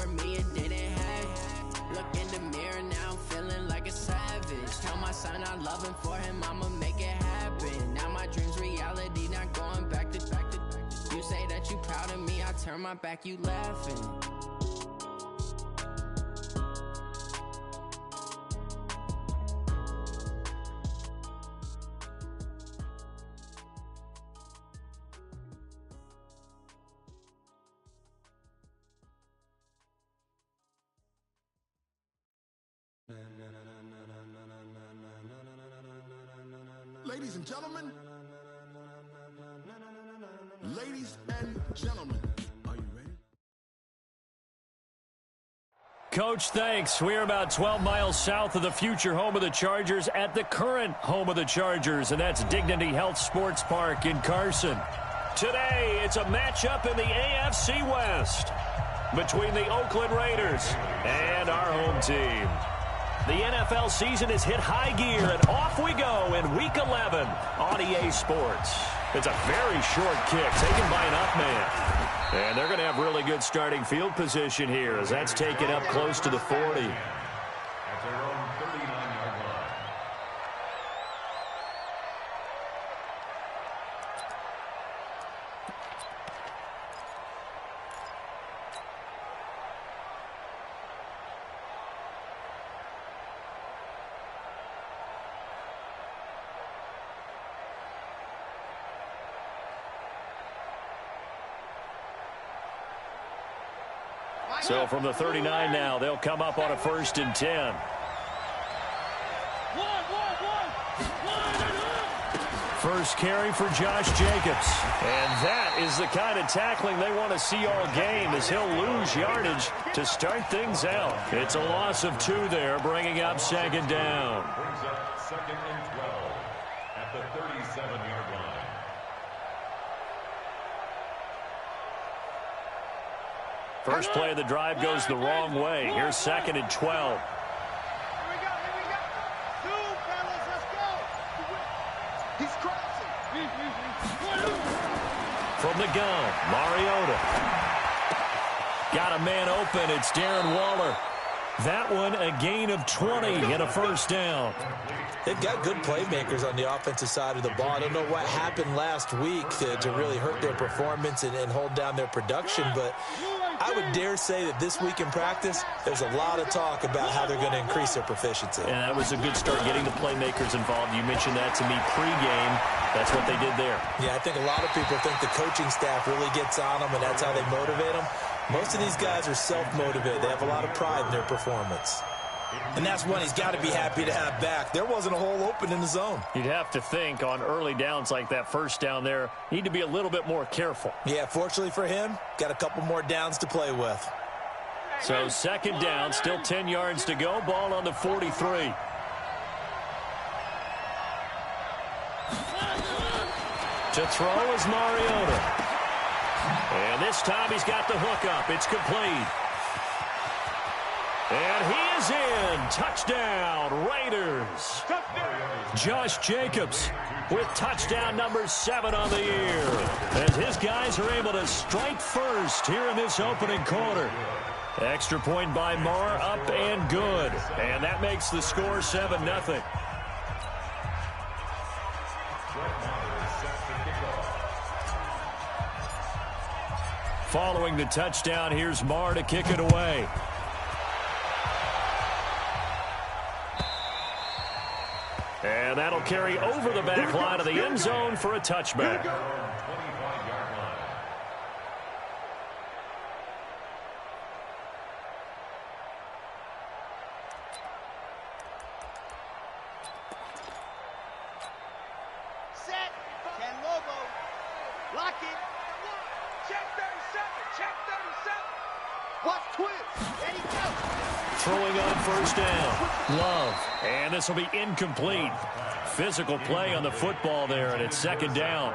for me and didn't have. Look in the mirror, now I'm feeling like a savage. Tell my son I love him, for him I'ma make it happen. Now my dream's reality, not going back to. You say that you proud of me, I turn my back, you laughing. Ladies and gentlemen, are you ready? Coach, thanks. We're about 12 miles south of the future home of the Chargers at the current home of the Chargers, and that's Dignity Health Sports Park in Carson. Today, it's a matchup in the AFC West between the Oakland Raiders and our home team. The NFL season has hit high gear, and off we go in Week 11 on EA Sports. It's a very short kick taken by an up man. And they're going to have really good starting field position here as that's taken up close to the 40. At their own 39-yard line. So from the 39 now, they'll come up on a 1st and 10. First carry for Josh Jacobs. And that is the kind of tackling they want to see all game, as he'll lose yardage to start things out. It's a loss of 2 there, bringing up 2nd down. Brings up 2nd and 12 at the 37-yard line. First play of the drive goes the wrong way. Here's 2nd and 12. Here we go. 2, fellas, let's go. He's crossing. From the gun, Mariota. Got a man open. It's Darren Waller. That one a gain of 20 and a 1st down. They've got good playmakers on the offensive side of the ball. I don't know what happened last week to really hurt their performance and hold down their production, but I would dare say that this week in practice, there's a lot of talk about how they're going to increase their proficiency. And that was a good start, getting the playmakers involved. You mentioned that to me pregame. That's what they did there. Yeah, I think a lot of people think the coaching staff really gets on them, and that's how they motivate them. Most of these guys are self-motivated. They have a lot of pride in their performance. And that's one he's got to be happy to have back. There wasn't a hole open in the zone. You'd have to think on early downs like that 1st down there, need to be a little bit more careful. Yeah, fortunately for him, got a couple more downs to play with. So 2nd down, still 10 yards to go. Ball on the 43. To throw is Mariota. And this time he's got the hook up. It's complete. And he is in. Touchdown, Raiders. Josh Jacobs with touchdown number 7 on the year, as his guys are able to strike first here in this opening quarter. Extra point by Marr, up and good. And that makes the score 7-0. Following the touchdown, here's Marr to kick it away. And that'll carry over the back line of the end zone for a touchback. Set. 10 logo. Lock it. Check 37. Check 37. Watch twist. Ready, go. Throwing on 1st down. Love. And this will be incomplete. Physical play on the football there, and it's 2nd down.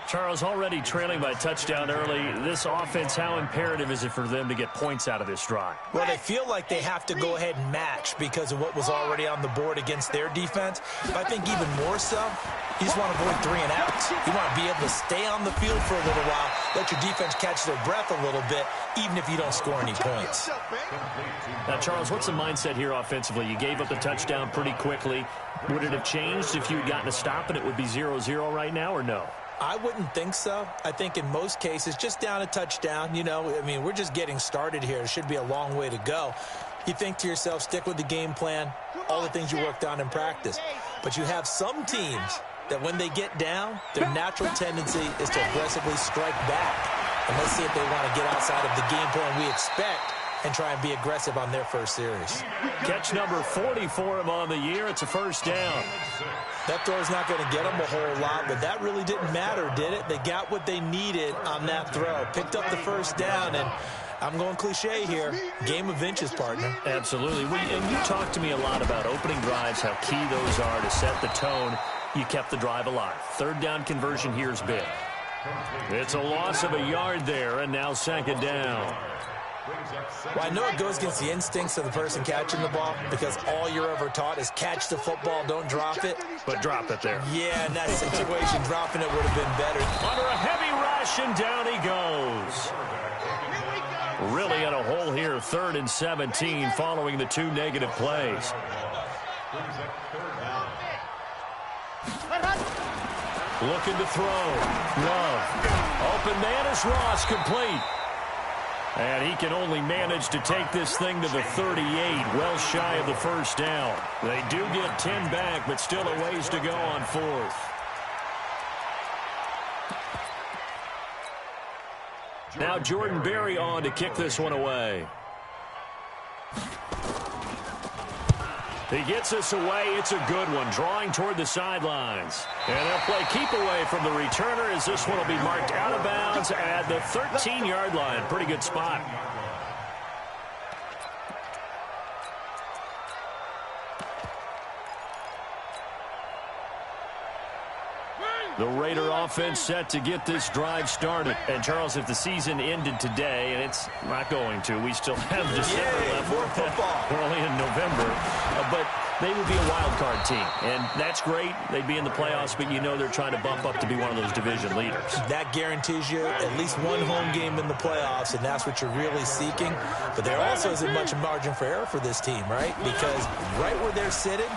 Charles, already trailing by touchdown early. This offense, how imperative is it for them to get points out of this drive? Well, they feel like they have to go ahead and match because of what was already on the board against their defense. But I think even more so, you just want to avoid 3 and outs. You want to be able to stay on the field for a little while, let your defense catch their breath a little bit, even if you don't score any points. Now, Charles, what's the mindset here offensively? You gave up the touchdown pretty quickly. Would it have changed if you had gotten a stop and it would be 0-0 right now, or no? I wouldn't think so. I think in most cases, just down a touchdown, you know, I mean, we're just getting started here. It should be a long way to go. You think to yourself, stick with the game plan, all the things you worked on in practice. But you have some teams that when they get down, their natural tendency is to aggressively strike back. And let's see if they want to get outside of the game plan we expect and try and be aggressive on their first series. Catch number 40 for him on the year. It's a first down. That throw's not going to get them a whole lot, but that really didn't matter, did it? They got what they needed on that throw. Picked up the first down, and I'm going cliche here. Game of inches, partner. Absolutely. And you talked to me a lot about opening drives, how key those are to set the tone. You kept the drive alive. Third down conversion here is big. It's a loss of a yard there, and now second down. Well, I know it goes against the instincts of the person catching the ball because all you're ever taught is catch the football, don't drop it. But drop it there. Yeah, in that situation, dropping it would have been better. Under a heavy rush, and down he goes. Really in a hole here, 3rd and 17, following the 2 negative plays. Looking to throw. Love. Open man is Ross, complete. And he can only manage to take this thing to the 38, well shy of the first down. They do get 10 back, but still a ways to go on 4th. Now Jordan Berry on to kick this one away. He gets us away. It's a good one, drawing toward the sidelines. And they'll play keep away from the returner as this one will be marked out of bounds at the 13-yard line. Pretty good spot. The Raider offense set to get this drive started. And, Charles, if the season ended today, and it's not going to, we still have December left. More football. We're only in November. But they would be a wild card team. And that's great. They'd be in the playoffs, but you know they're trying to bump up to be one of those division leaders. That guarantees you at least one home game in the playoffs, and that's what you're really seeking. But there also isn't much margin for error for this team, right? Because right where they're sitting,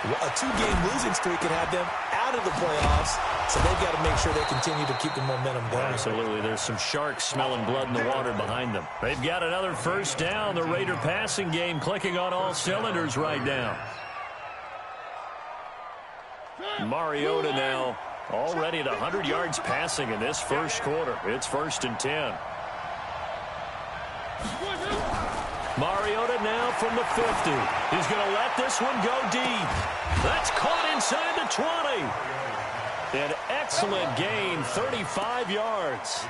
a 2-game losing streak could have them out of the playoffs, so they've got to make sure they continue to keep the momentum going. Absolutely. There's some sharks smelling blood in the water behind them. They've got another first down. The Raider passing game clicking on all cylinders right now. Mariota now already at 100 yards passing in this first quarter. It's 1st and 10. Mariota now from the 50. He's going to let this one go deep. That's caught inside the 20. An excellent gain, 35 yards.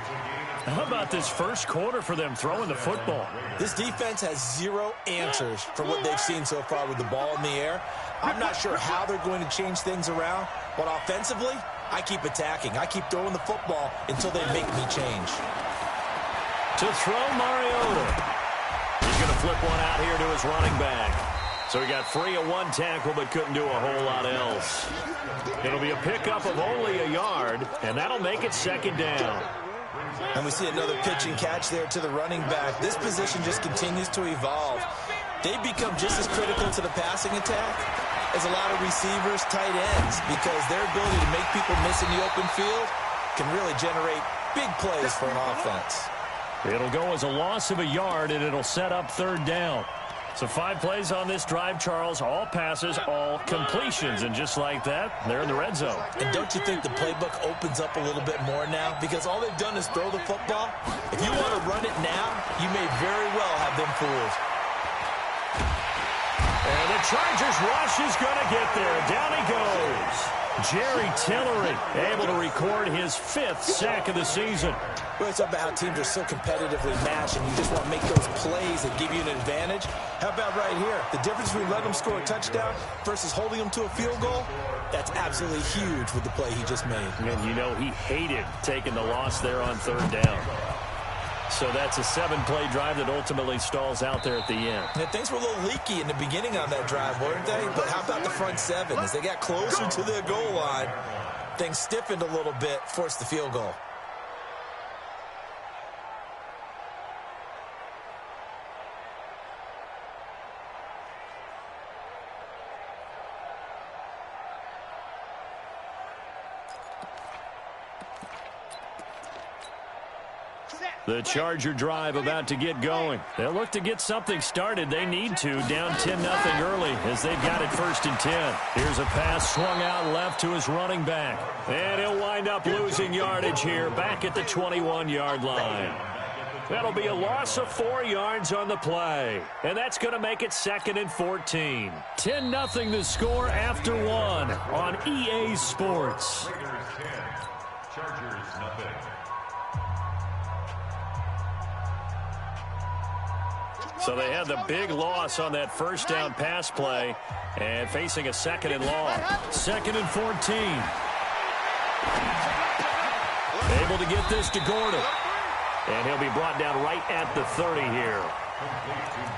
How about this first quarter for them throwing the football? This defense has 0 answers for what they've seen so far with the ball in the air. I'm not sure how they're going to change things around, but offensively, I keep attacking. I keep throwing the football until they make me change. To throw Mariota. He's going to flip one out here to his running back. So he got free of 1 tackle but couldn't do a whole lot else. It'll be a pickup of only a yard, and that'll make it 2nd down. And we see another pitch and catch there to the running back. This position just continues to evolve. They become just as critical to the passing attack as a lot of receivers, tight ends, because their ability to make people miss in the open field can really generate big plays for an offense. It'll go as a loss of a yard, and it'll set up 3rd down. So 5 plays on this drive, Charles. All passes, all completions. And just like that, they're in the red zone. And don't you think the playbook opens up a little bit more now? Because all they've done is throw the football. If you want to run it now, you may very well have them fooled. And the Chargers rush is going to get there. Down he goes. Jerry Tillery able to record his 5th sack of the season. Well, it's about how teams are so competitively matched, and you just want to make those plays that give you an advantage. How about right here? The difference between letting them score a touchdown versus holding them to a field goal, that's absolutely huge with the play he just made. And you know he hated taking the loss there on 3rd down. So that's a 7-play drive that ultimately stalls out there at the end. And things were a little leaky in the beginning on that drive, weren't they? But how about the front 7? As they got closer to the goal line, things stiffened a little bit, forced the field goal. The Charger drive about to get going. They'll look to get something started. They need to, down 10-0 early as they've got it 1st and 10. Here's a pass swung out left to his running back. And he'll wind up losing yardage here back at the 21-yard line. That'll be a loss of 4 yards on the play. And that's going to make it 2nd and 14. 10-0 the score after 1 on EA Sports. Raiders 10, Chargers nothing. So they had the big loss on that 1st down pass play and facing a 2nd and long. 2nd and 14. Able to get this to Gordon. And he'll be brought down right at the 30 here.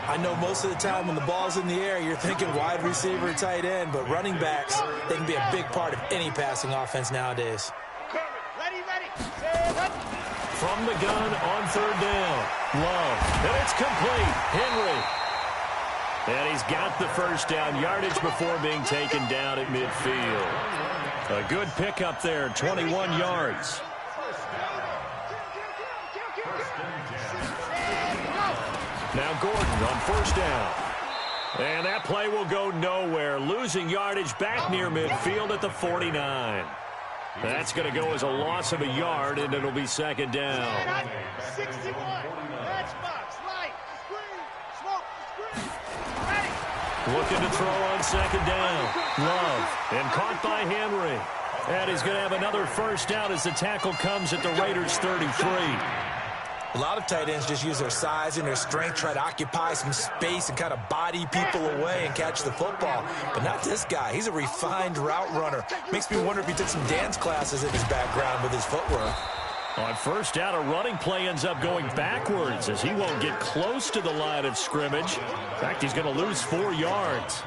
I know most of the time when the ball's in the air, you're thinking wide receiver, tight end, but running backs, they can be a big part of any passing offense nowadays. From the gun on 3rd down. Love. And it's complete. Henry. And he's got the 1st down yardage before being taken down at midfield. A good pickup there, 21 yards. Now Gordon on 1st down. And that play will go nowhere. Losing yardage back near midfield at the 49. That's going to go as a loss of a yard, and it'll be 2nd down. 61. Matchbox, light, screen, smoke, screen. Ready. Looking to throw on 2nd down. Love. And caught by Henry. And he's going to have another 1st down as the tackle comes at the Raiders' 33. A lot of tight ends just use their size and their strength, try to occupy some space and kind of body people away and catch the football. But not this guy. He's a refined route runner. Makes me wonder if he took some dance classes in his background with his footwork. On 1st down, a running play ends up going backwards as he won't get close to the line of scrimmage. In fact, he's going to lose 4 yards.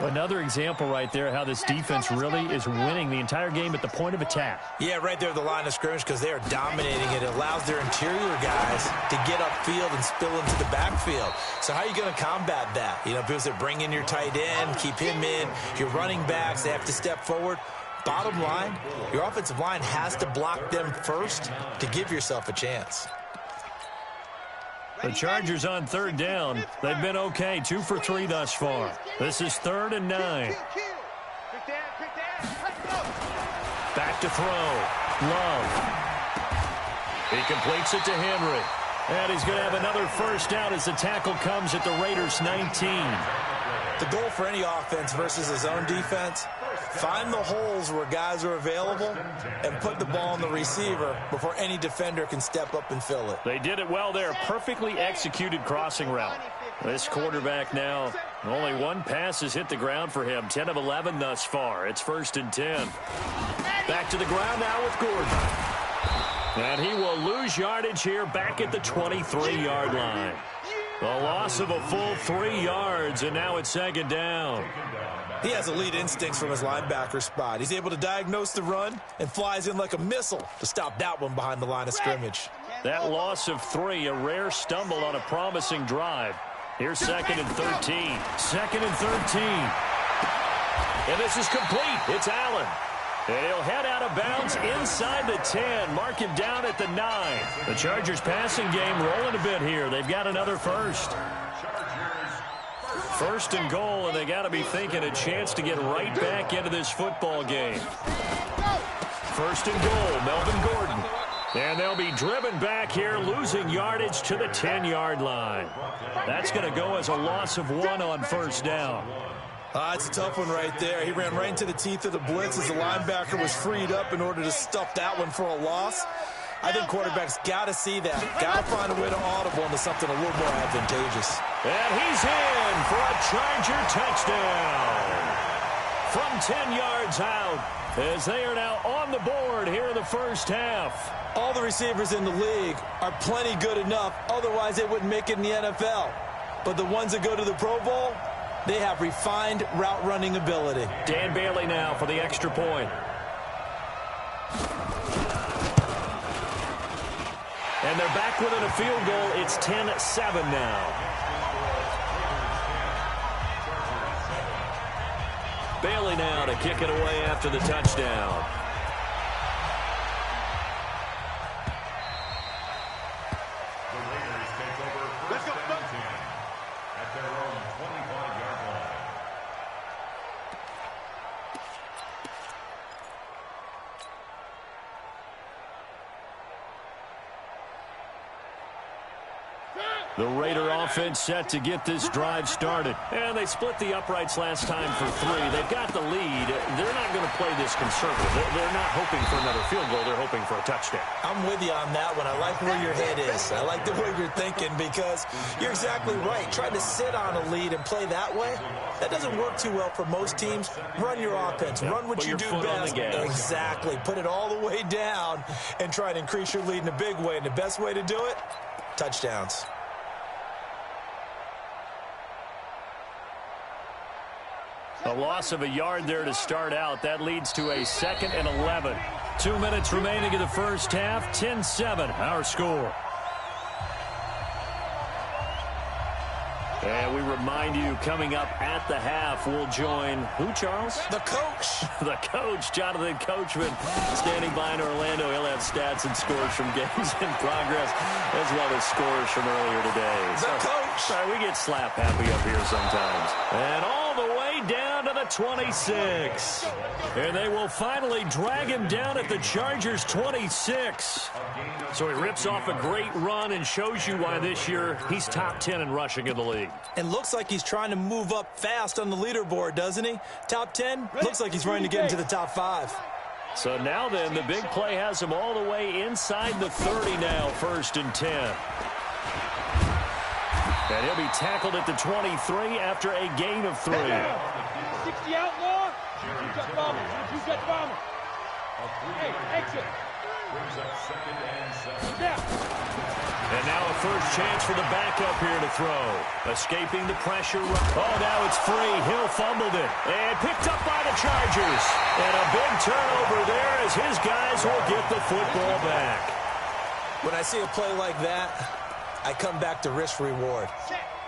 Another example right there how this defense really is winning the entire game at the point of attack. Yeah, right there at the line of scrimmage because they are dominating it. It allows their interior guys to get upfield and spill into the backfield. So how are you going to combat that? You know, because they bring in your tight end, keep him in. Your running backs, they have to step forward. Bottom line, your offensive line has to block them first to give yourself a chance. The Chargers on 3rd down. They've been okay, 2 for 3 thus far. This is 3rd and 9. Back to throw. Love. He completes it to Henry. And he's going to have another 1st down as the tackle comes at the Raiders' 19. The goal for any offense versus his own defense, find the holes where guys are available and put the ball on the receiver before any defender can step up and fill it. They did it well there. Perfectly executed crossing route. This quarterback now, only 1 pass has hit the ground for him. 10 of 11 thus far. It's 1st and 10. Back to the ground now with Gordon. And he will lose yardage here back at the 23-yard line. A loss of a full 3 yards, and now it's 2nd down. He has elite instincts from his linebacker spot. He's able to diagnose the run and flies in like a missile to stop that one behind the line of scrimmage. That loss of 3, a rare stumble on a promising drive. Here's 2nd and 13. 2nd and 13. And this is complete. It's Allen. And he'll head out of bounds inside the 10. Mark him down at the 9. The Chargers passing game rolling a bit here. They've got another 1st. 1st and goal, and they got to be thinking a chance to get right back into this football game. 1st and goal, Melvin Gordon. And they'll be driven back here, losing yardage to the 10-yard line. That's going to go as a loss of 1 on 1st down. It's a tough one right there. He ran right into the teeth of the blitz as the linebacker was freed up in order to stuff that one for a loss. I think quarterbacks got to see that. Got to find a way to audible into something a little more advantageous. And he's in for a Charger touchdown from 10 yards out, as they are now on the board here in the first half. All the receivers in the league are plenty good enough. Otherwise, they wouldn't make it in the NFL. But the ones that go to the Pro Bowl, they have refined route running ability. Dan Bailey now for the extra point. And they're back within a field goal. It's 10-7 now. Bailey now to kick it away after the touchdown. The Raiders take over first and 10 at their own 25-yard line. The Raider offense set to get this drive started. And they split the uprights last time for 3. They've got the lead. They're not going to play this conservative. They're not hoping for another field goal. They're hoping for a touchdown. I'm with you on that one. I like where your head is. I like the way you're thinking because you're exactly right. Trying to sit on a lead and play that way, that doesn't work too well for most teams. Run your offense. Run what you do best. Exactly. Put it all the way down and try to increase your lead in a big way. And the best way to do it, touchdowns. A loss of a yard there to start out. That leads to a 2nd and 11. 2 minutes remaining in the first half. 10-7, our score. And we remind you, coming up at the half, we'll join who, Charles? The coach. The coach, Jonathan Coachman, standing by in Orlando. He'll have stats and scores from games in progress, as well as scores from earlier today. The coach. Sorry, we get slap happy up here sometimes. And all the way down to the 26. And they will finally drag him down at the Chargers' 26. So he rips off a great run and shows you why this year he's top 10 in rushing in the league. And looks like he's trying to move up fast on the leaderboard, doesn't he? Top 10, looks like he's running to get into the top 5. So now then, the big play has him all the way inside the 30 now, 1st and 10. And he'll be tackled at the 23 after a gain of 3. 60 outlaw. You got bomber. Hey, exit. Brings up 2nd and 7. Yeah. And now a first chance for the backup here to throw. Escaping the pressure. Oh, now it's free. Hill fumbled it. And picked up by the Chargers. And a big turnover there as his guys will get the football back. When I see a play like that, I come back to risk-reward.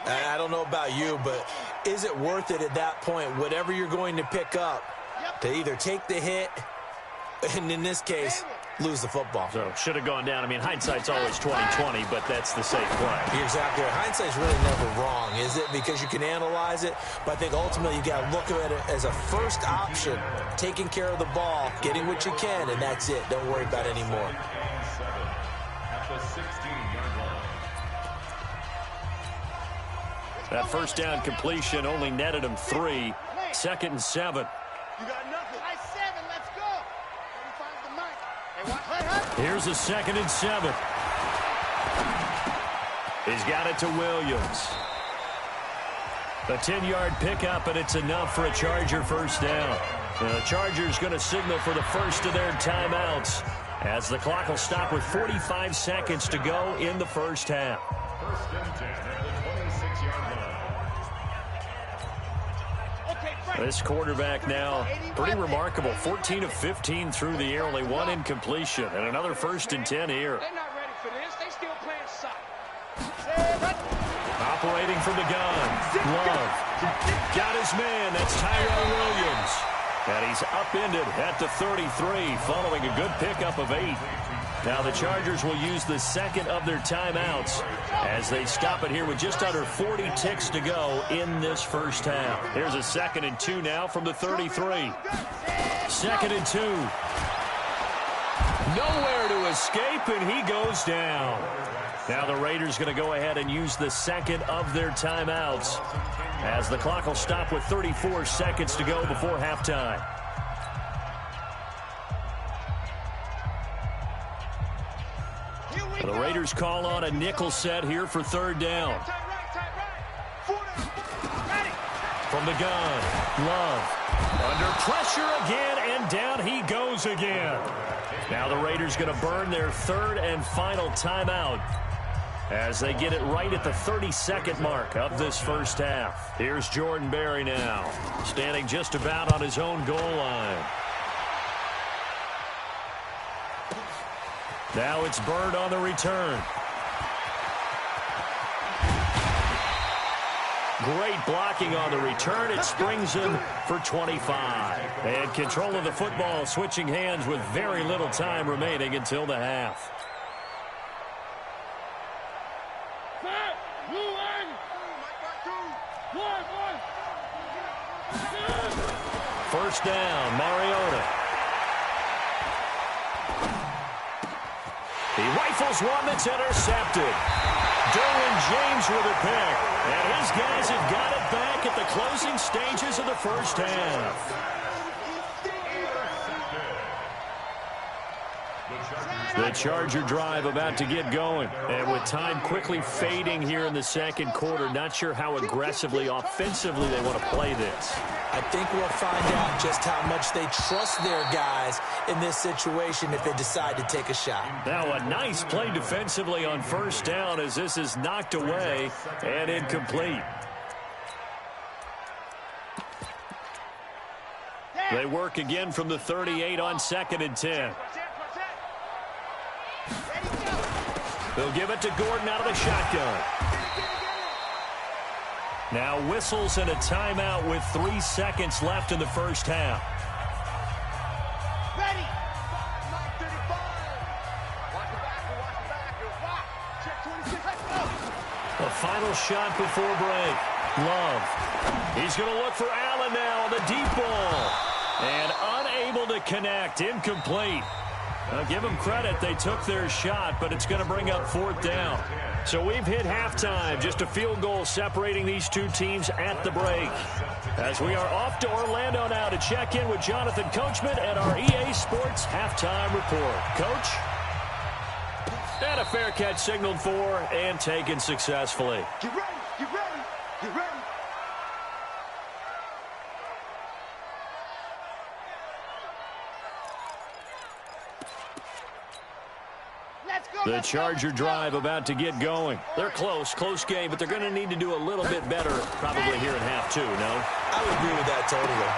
I don't know about you, but is it worth it at that point, whatever you're going to pick up, to either take the hit, and in this case, lose the football? So should have gone down. I mean, hindsight's always 20/20, but that's the safe play. You're exactly right. Hindsight's really never wrong, is it? Because you can analyze it, but I think ultimately you got to look at it as a first option, taking care of the ball, getting what you can, and that's it. Don't worry about it anymore. At the 16-yard line. That first down completion only netted him 3. 2nd and 7. You got nothing. High 7, let's go. 35 the mic. Hey, what? Here's a 2nd and 7. He's got it to Williams. A 10-yard pickup, and it's enough for a Charger first down. The Chargers going to signal for the first of their timeouts as the clock will stop with 45 seconds to go in the first half. 1st and 10 at the 26-yard line. This quarterback now pretty remarkable. 14 of 15 through the air, only 1 incompletion, and another 1st and 10 here. They're not ready for this. They still playing soft. Operating from the gun. Love. Got his man. That's Tyrell Williams. And he's upended at the 33 following a good pickup of 8. Now the Chargers will use the 2nd of their timeouts as they stop it here with just under 40 ticks to go in this first half. Here's a 2nd and 2 now from the 33. 2nd and 2. Nowhere to escape, and he goes down. Now the Raiders going to go ahead and use the second of their timeouts as the clock will stop with 34 seconds to go before halftime. The Raiders call on a nickel set here for third down. From the gun, Love. Under pressure again, and down he goes again. Now the Raiders going to burn their third and final timeout as they get it right at the 32nd mark of this first half. Here's Jordan Berry now, standing just about on his own goal line. Now it's Byrd on the return. Great blocking on the return. It springs him for 25. And control of the football switching hands with very little time remaining until the half. First down, Mariota. He rifles one that's intercepted. Derwin James with a pick. And his guys have got it back at the closing stages of the first half. The Charger drive about to get going. And with time quickly fading here in the second quarter, not sure how aggressively, offensively they want to play this. I think we'll find out just how much they trust their guys in this situation if they decide to take a shot. Now a nice play defensively on first down as this is knocked away and incomplete. They work again from the 38 on 2nd and 10. They'll give it to Gordon out of the shotgun. Now whistles and a timeout with 3 seconds left in the first half. Ready. The final shot before break. Love. He's going to look for Allen now on the deep ball. And unable to connect. Incomplete. Now, give them credit. They took their shot, but it's going to bring up 4th down. So we've hit halftime. Just a field goal separating these two teams at the break. As we are off to Orlando now to check in with Jonathan Coachman at our EA Sports Halftime Report. Coach? And a fair catch signaled for and taken successfully. Get ready. Get ready. Get ready. The Charger drive about to get going. They're close game, but they're going to need to do a little bit better probably here in half 2, no? I would agree with that totally.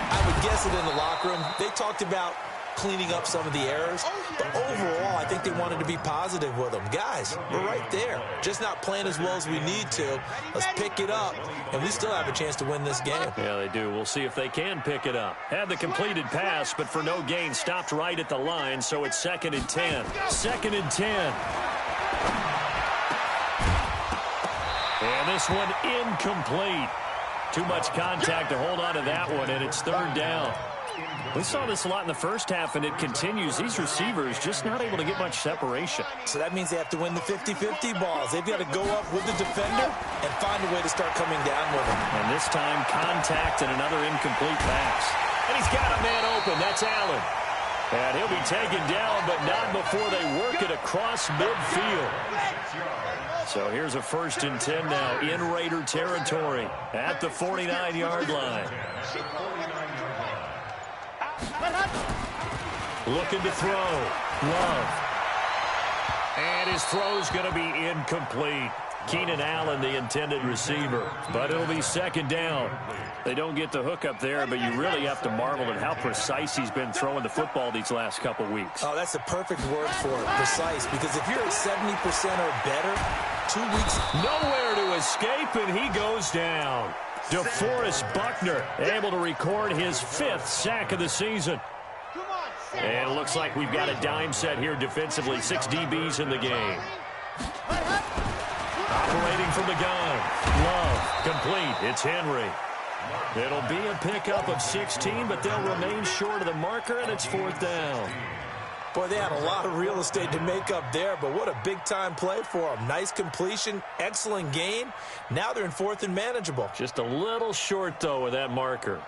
I would guess it in the locker room. They talked about cleaning up some of the errors, but overall, I think they wanted to be positive with them. Guys, we're right there. Just not playing as well as we need to. Let's pick it up, and we still have a chance to win this game. Yeah, they do. We'll see if they can pick it up. Had the completed pass, but for no gain, stopped right at the line, so it's 2nd and 10. 2nd and 10. And this one incomplete. Too much contact to hold on to that one, and it's 3rd down. We saw this a lot in the first half, and it continues. These receivers just not able to get much separation. So that means they have to win the 50-50 balls. They've got to go up with the defender and find a way to start coming down with him. And this time, contact and another incomplete pass. And he's got a man open. That's Allen. And he'll be taken down, but not before they work it across midfield. So here's a 1st and 10 now in Raider territory at the 49-yard line. Looking to throw. Love. And his throw's going to be incomplete. Keenan Allen, the intended receiver. But it'll be 2nd down. They don't get the hook up there, but you really have to marvel at how precise he's been throwing the football these last couple weeks. Oh, that's the perfect word for it, precise. Because if you're at 70% or better, 2 weeks. Nowhere to escape, and he goes down. DeForest Buckner able to record his 5th sack of the season. And it looks like we've got a dime set here defensively. 6 DBs in the game. Operating from the gun. Love. Complete. It's Henry. It'll be a pickup of 16, but they'll remain short of the marker, and it's 4th down. Boy, they had a lot of real estate to make up there, but what a big-time play for them. Nice completion, excellent gain. Now they're in 4th and manageable. Just a little short, though, with that marker.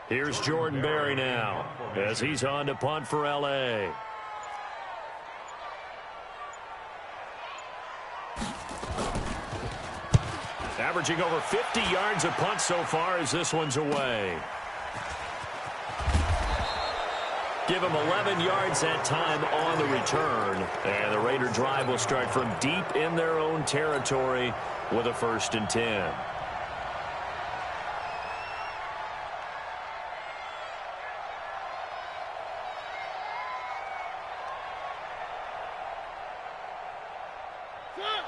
Here's Jordan Berry now as he's on to punt for L.A. Averaging over 50 yards a punt so far as this one's away. Give him 11 yards that time on the return. And the Raider drive will start from deep in their own territory with a 1st and 10.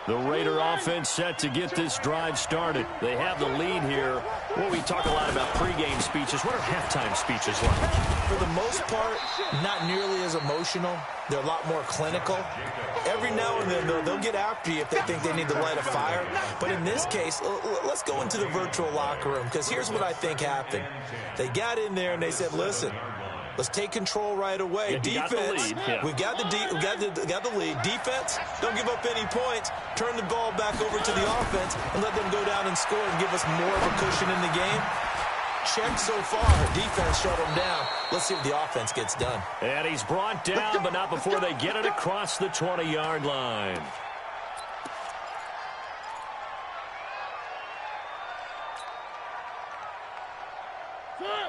The Raider offense set to get this drive started. They have the lead here. Well, we talk a lot about pregame speeches. What are halftime speeches like? For the most part, not nearly as emotional. They're a lot more clinical. Every now and then, they'll get after you if they think they need to light a fire. But in this case, let's go into the virtual locker room, because here's what I think happened. They got in there and they said, listen, let's take control right away. Yeah, defense, we've got the lead. Defense, don't give up any points. Turn the ball back over to the offense and let them go down and score and give us more of a cushion in the game. Check so far. Defense shut them down. Let's see what the offense gets done. And he's brought down, but not before they get it across the 20-yard line.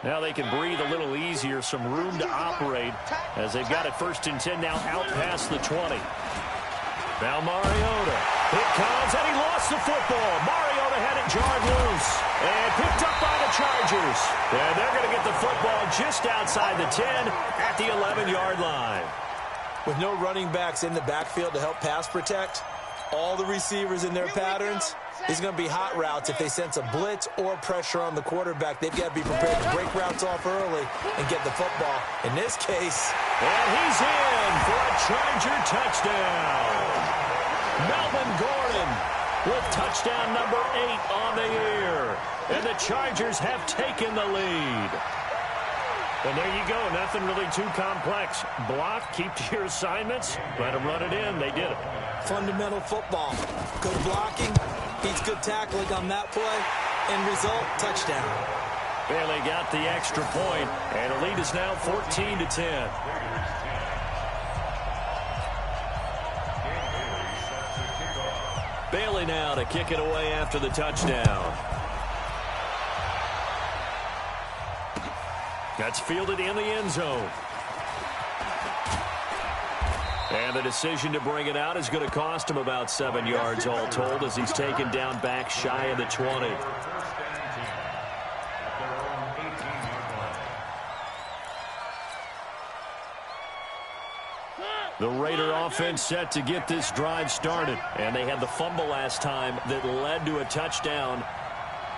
Now they can breathe a little easier, some room to operate as they've got it 1st and 10 now out past the 20. Now Mariota. It comes, and he lost the football. Mariota had it jarred loose and picked up by the Chargers. And they're going to get the football just outside the 10 at the 11-yard line. With no running backs in the backfield to help pass protect, all the receivers in their patterns, these are going to be hot routes. If they sense a blitz or pressure on the quarterback, they've got to be prepared to break routes off early and get the football. In this case, and he's in for a Charger touchdown. Melvin Gordon with touchdown number 8 on the year. And the Chargers have taken the lead. And there you go. Nothing really too complex. Block, keep to your assignments, let them run it in. They did it. Fundamental football. Good blocking, beats good tackling on that play. End result, touchdown. Bailey got the extra point, and the lead is now 14-10. Bailey now to kick it away after the touchdown. That's fielded in the end zone. And the decision to bring it out is going to cost him about 7 yards all told as he's taken down back shy of the 20. The Raider offense set to get this drive started. And they had the fumble last time that led to a touchdown.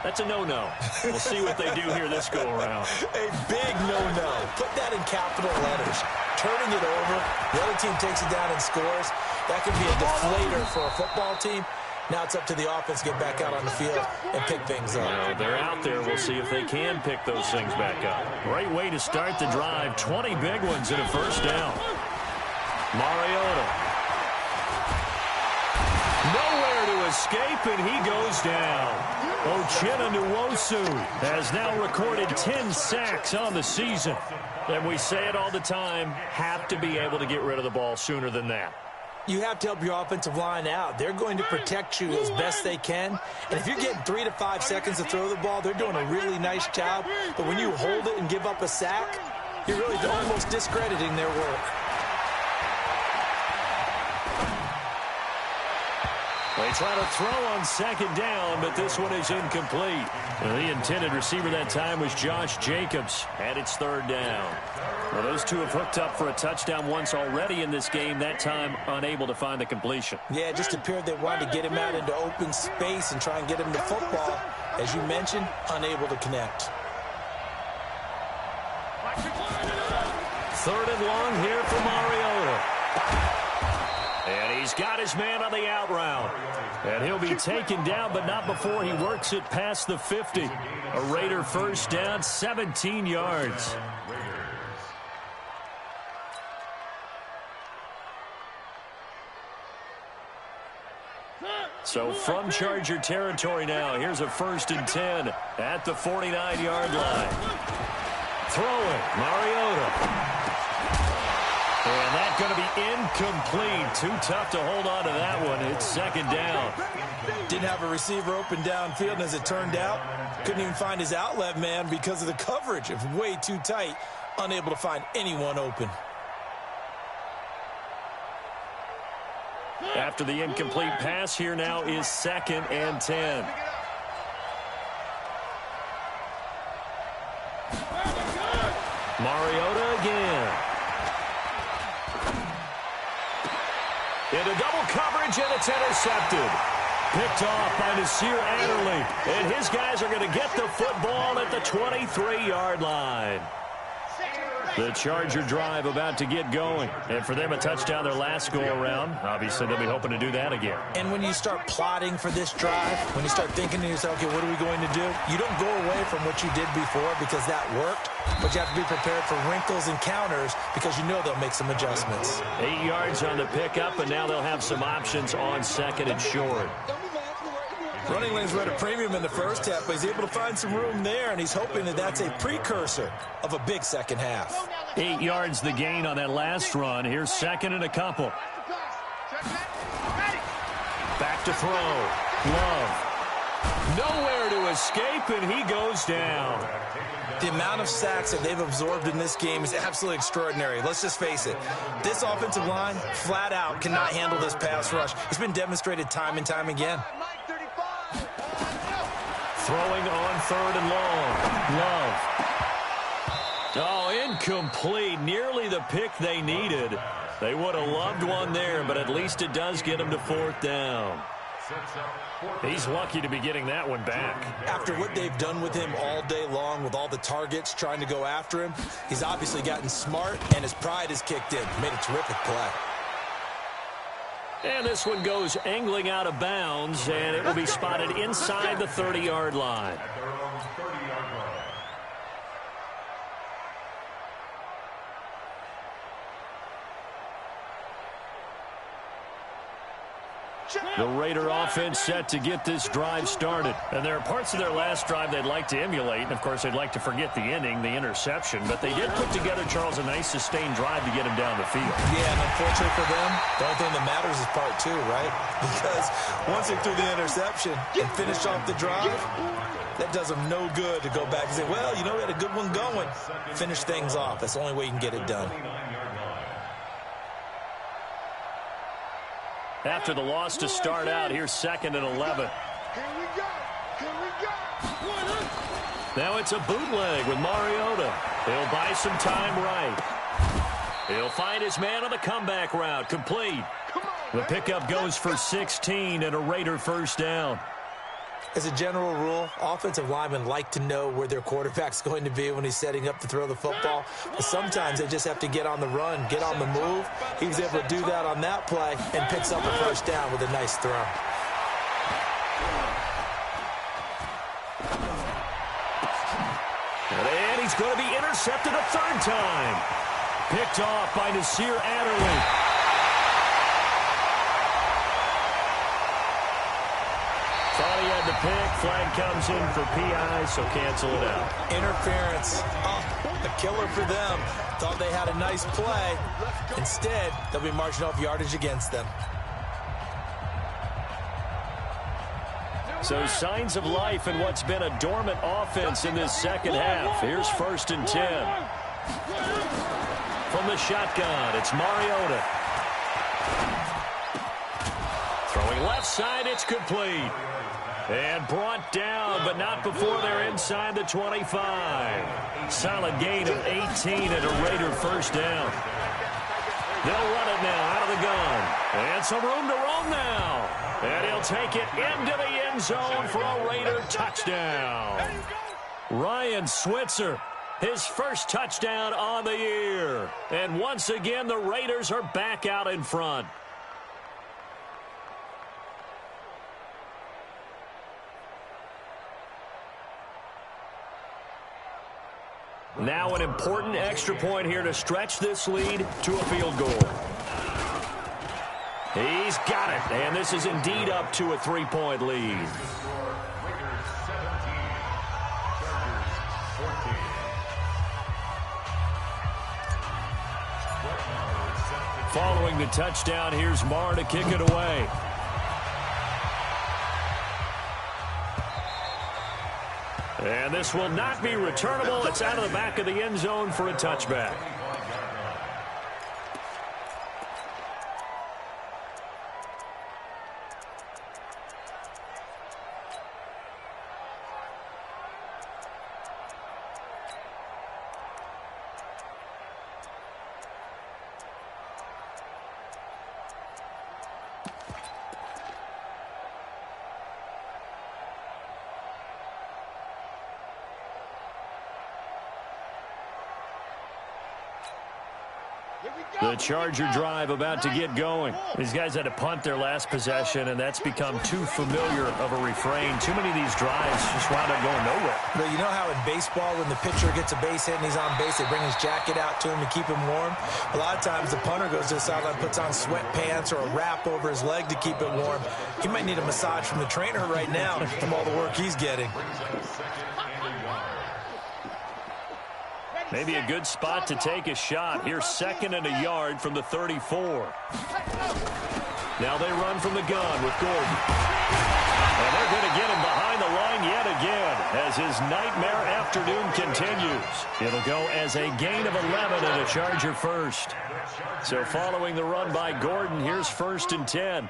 That's a no-no. We'll see what they do here this go-around. A big no-no. Put that in capital letters. Turning it over, the other team takes it down and scores. That could be a deflator for a football team. Now it's up to the offense to get back out on the field and pick things up. Well, they're out there. We'll see if they can pick those things back up. Great way to start the drive. 20 big ones and a first down. Mariota. Nowhere to escape, and he goes down. Uchenna Nwosu has now recorded 10 sacks on the season. And we say it all the time, have to be able to get rid of the ball sooner than that. You have to help your offensive line out. They're going to protect you as best they can. And if you're getting 3 to 5 seconds to throw the ball, they're doing a really nice job. But when you hold it and give up a sack, you're really almost discrediting their work. They try to throw on second down, but this one is incomplete. Well, the intended receiver that time was Josh Jacobs, and it's third down. Well, those two have hooked up for a touchdown once already in this game, that time unable to find the completion. Yeah, it just appeared they wanted to get him out into open space and try and get him to football. As you mentioned, unable to connect. Third and long here for Mariota. And he He's got his man on the out route. And he'll be taken down, but not before he works it past the 50. A Raider first down, 17 yards. So from Charger territory now, here's a 1st and 10 at the 49-yard line. Throwing, Mariota. And that's going to be incomplete. Too tough to hold on to that one. It's 2nd down. Didn't have a receiver open downfield, and as it turned out, couldn't even find his outlet man because of the coverage. It was way too tight, unable to find anyone open. After the incomplete pass, here now is 2nd and 10. Mariota again. Into double coverage, and it's intercepted. Picked off by Nasir Adderley. And his guys are going to get the football at the 23-yard line. The Charger drive about to get going. And for them, a touchdown their last go-around. Obviously, they'll be hoping to do that again. And when you start plotting for this drive, when you start thinking to yourself, okay, what are we going to do? You don't go away from what you did before because that worked. But you have to be prepared for wrinkles and counters because you know they'll make some adjustments. 8 yards on the pickup, and now they'll have some options on 2nd and short. Running lanes were at a premium in the first half, but he's able to find some room there, and he's hoping that that's a precursor of a big second half. 8 yards the gain on that last run. Here's 2nd and a couple. Back to throw. Love. Nowhere to escape, and he goes down. The amount of sacks that they've absorbed in this game is absolutely extraordinary. Let's just face it. This offensive line, flat out, cannot handle this pass rush. It's been demonstrated time and time again. Throwing on 3rd and long. Love. Oh, incomplete. Nearly the pick they needed. They would have loved one there, but at least it does get them to 4th down. He's lucky to be getting that one back. After what they've done with him all day long with all the targets trying to go after him, he's obviously gotten smart, and his pride has kicked in. Made a terrific play. And this one goes angling out of bounds, and it will be spotted inside the 30-yard line. The Raider offense set to get this drive started. And there are parts of their last drive they'd like to emulate. And, of course, they'd like to forget the ending, the interception. But they did put together, Charles, a nice sustained drive to get him down the field. Yeah, and unfortunately for them, the only thing that matters is part 2, right? Because once they threw the interception and finished off the drive, that does them no good to go back and say, well, you know, we had a good one going. Finish things off. That's the only way you can get it done. After the loss to start out, here's 2nd and 11. Here we go. Here we go. Now it's a bootleg with Mariota. He'll buy some time right. He'll find his man on the comeback route. Complete. The pickup goes for 16 and a Raider first down. As a general rule, offensive linemen like to know where their quarterback's going to be when he's setting up to throw the football. But sometimes they just have to get on the run, get on the move. He was able to do that on that play and picks up a first down with a nice throw. And he's going to be intercepted a 3rd time. Picked off by Nasir Adderley. Thought he had the pick. Flag comes in for PI, so cancel it out. Interference. Oh, a killer for them. Thought they had a nice play. Instead, they'll be marching off yardage against them. So signs of life in what's been a dormant offense in this second half. Here's 1st and 10. From the shotgun, it's Mariota. Throwing left side, it's complete. And brought down, but not before they're inside the 25. Solid gain of 18 and a Raider first down. They'll run it now out of the gun. And some room to roam now. And he'll take it into the end zone for a Raider touchdown. Ryan Switzer, his first touchdown on the year. And once again, the Raiders are back out in front. Now an important extra point here to stretch this lead to a field goal. He's got it, and this is indeed up to a 3-point lead. Following the touchdown, here's Marr to kick it away. And this will not be returnable. It's out of the back of the end zone for a touchback. The Charger drive about to get going. These guys had to punt their last possession, and that's become too familiar of a refrain. Too many of these drives just wound up going nowhere. But you know how in baseball, when the pitcher gets a base hit and he's on base, they bring his jacket out to him to keep him warm? A lot of times the punter goes to the sideline, puts on sweatpants or a wrap over his leg to keep it warm. He might need a massage from the trainer right now from all the work he's getting. Maybe a good spot to take a shot. Here's 2nd and a yard from the 34. Now they run from the gun with Gordon. And they're going to get him behind the line yet again as his nightmare afternoon continues. It'll go as a gain of 11 and a Charger first. So following the run by Gordon, here's 1st and 10.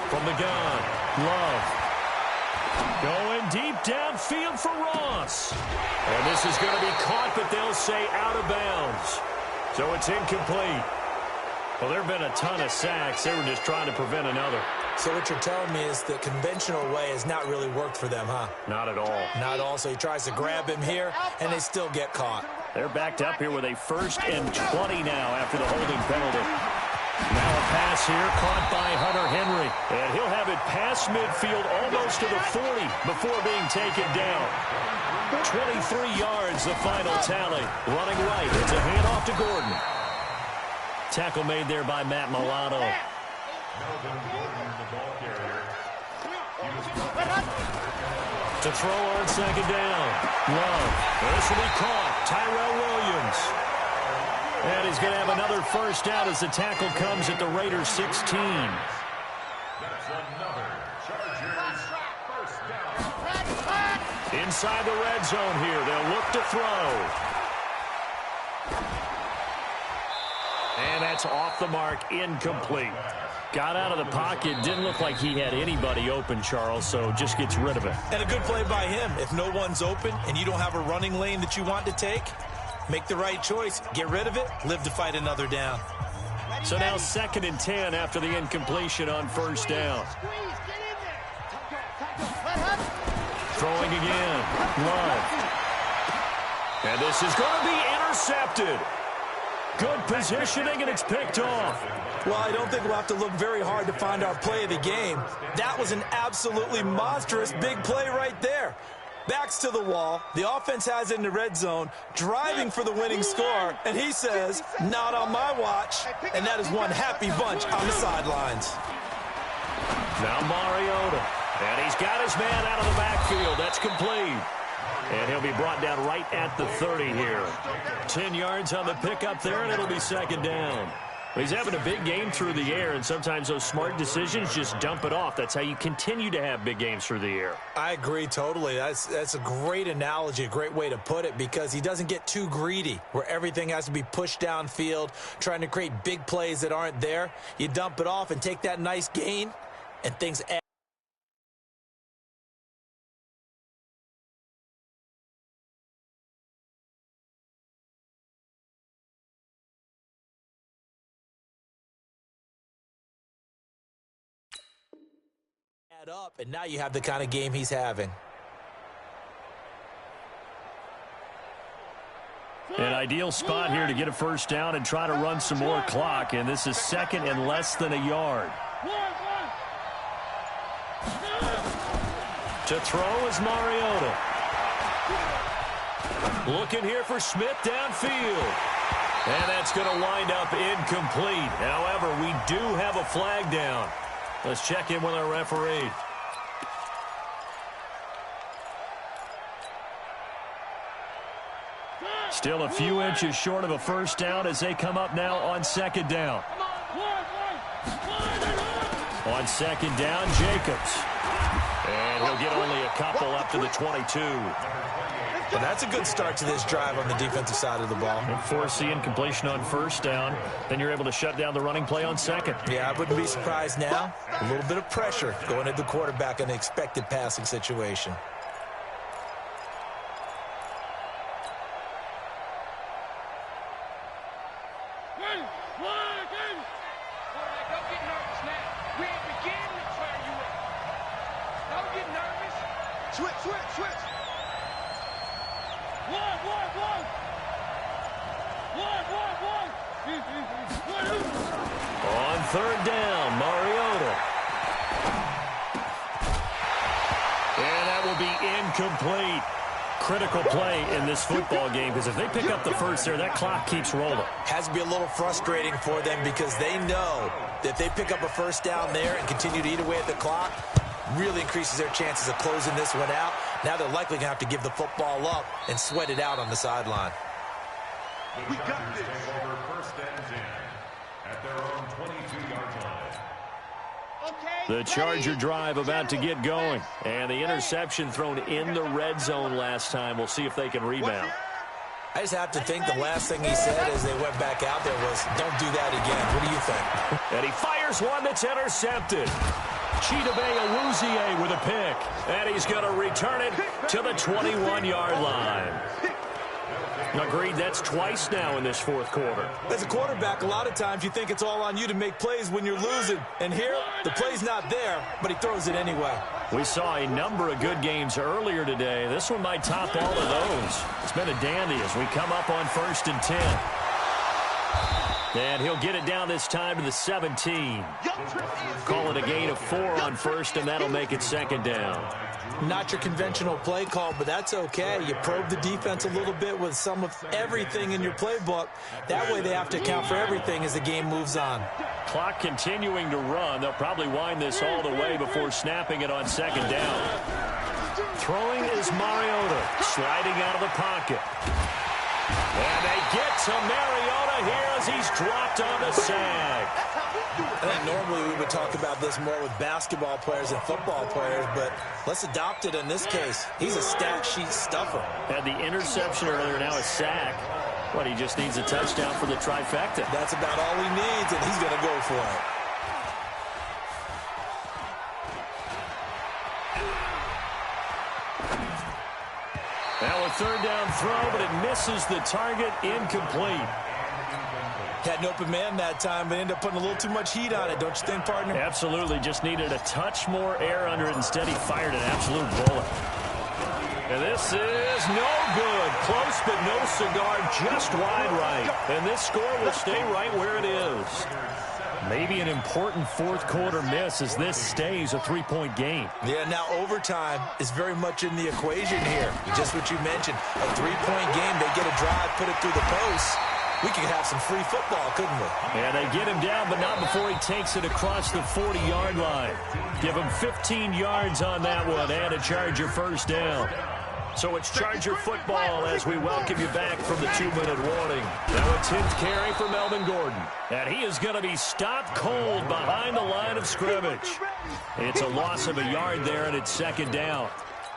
From the gun, Love. Going deep downfield for Ross. And this is going to be caught, but they'll say out of bounds. So it's incomplete. Well, there have been a ton of sacks. They were just trying to prevent another. So what you're telling me is the conventional way has not really worked for them, huh? Not at all. Not at all. So he tries to grab him here, and they still get caught. They're backed up here with a 1st and 20 now after the holding penalty. Now a pass here caught by Hunter Henry. And he'll have it past midfield almost to the 40 before being taken down. 23 yards, the final tally. Running right. It's a handoff to Gordon. Tackle made there by Matt Milano. To throw on 2nd down. Love. This will be caught. Tyrell Williams. And he's going to have another 1st down as the tackle comes at the Raiders 16. That's another Chargers 1st down. Inside the red zone here. They'll look to throw. And that's off the mark, incomplete. Got out of the pocket. Didn't look like he had anybody open, Charles, so just gets rid of it. And a good play by him. If no one's open and you don't have a running lane that you want to take, make the right choice. Get rid of it. Live to fight another down. So now 2nd and 10 after the incompletion on 1st down. Throwing again. Love. And this is going to be intercepted. Good positioning, and it's picked off. Well, I don't think we'll have to look very hard to find our play of the game. That was an absolutely monstrous big play right there. Backs to the wall. The offense has it in the red zone, driving for the winning score, and he says, not on my watch. And that is one happy bunch on the sidelines. Now Mariota. And he's got his man out of the backfield. That's complete. And he'll be brought down right at the 30 here. 10 yards on the pickup there, and it'll be 2nd down. He's having a big game through the air, and sometimes those smart decisions just dump it off. That's how you continue to have big games through the air. I agree totally. That's a great analogy, a great way to put it, because he doesn't get too greedy where everything has to be pushed downfield, trying to create big plays that aren't there. You dump it off and take that nice gain, and things add. Up, and now you have the kind of game he's having. An ideal spot here to get a 1st down and try to run some more clock, and this is 2nd and less than a yard. To throw is Mariota. Looking here for Smith downfield. And that's going to wind up incomplete. However, we do have a flag down. Let's check in with our referee. Still a few inches short of a first down as they come up now on second down. On second down, Jacobs. And he'll get only a couple up to the 22. And that's a good start to this drive on the defensive side of the ball. And force the incompletion on first down. Then you're able to shut down the running play on second. Yeah, I wouldn't be surprised now. A little bit of pressure going at the quarterback in an expected passing situation. On third down, Mariota. And that will be incomplete. Critical play in this football game, because if they pick up the first there, that clock keeps rolling. Has to be a little frustrating for them because they know that if they pick up a first down there and continue to eat away at the clock, really increases their chances of closing this one out. Now they're likely going to have to give the football up and sweat it out on the sideline. We got this. Take over first and 10 at their own 22-yard line. The Charger drive about to get going. And the interception thrown in the red zone last time. We'll see if they can rebound. I just have to think the last thing he said as they went back out there was, don't do that again. What do you think? And he fires one that's intercepted. Chidobe Awuzie with a pick. And he's going to return it to the 21-yard line. Agreed, that's twice now in this fourth quarter. As a quarterback, a lot of times you think it's all on you to make plays when you're losing. And here, the play's not there, but he throws it anyway. We saw a number of good games earlier today. This one might top all of those. It's been a dandy as we come up on first and 10. And he'll get it down this time to the 17. Call it a gain of 4 on first, and that'll make it second down. Not your conventional play call, but that's okay. You probe the defense a little bit with some of everything in your playbook. That way they have to account for everything as the game moves on. Clock continuing to run. They'll probably wind this all the way before snapping it on second down. Throwing is Mariota, sliding out of the pocket. And they get to Mariota here as he's dropped on the sag. I think normally we would talk about this more with basketball players and football players, but let's adopt it in this case. He's a stat sheet stuffer. Had the interception earlier, now a sack. But he just needs a touchdown for the trifecta. That's about all he needs, and he's going to go for it. Now a third down throw, but it misses the target, incomplete. Had an open man that time, but ended up putting a little too much heat on it, don't you think, partner? Absolutely, just needed a touch more air under it. Instead, he fired an absolute bullet. And this is no good. Close, but no cigar, just wide right. And this score will stay right where it is. Maybe an important fourth quarter miss as this stays a 3-point game. Yeah, now overtime is very much in the equation here. Just what you mentioned, a 3-point game, they get a drive, put it through the post. We could have some free football, couldn't we? And they get him down, but not before he takes it across the 40-yard line. Give him 15 yards on that one and a Charger first down. So it's Charger football as we welcome you back from the 2-minute warning. Now a 10th carry for Melvin Gordon. And he is going to be stopped cold behind the line of scrimmage. It's a loss of a yard there, and it's second down.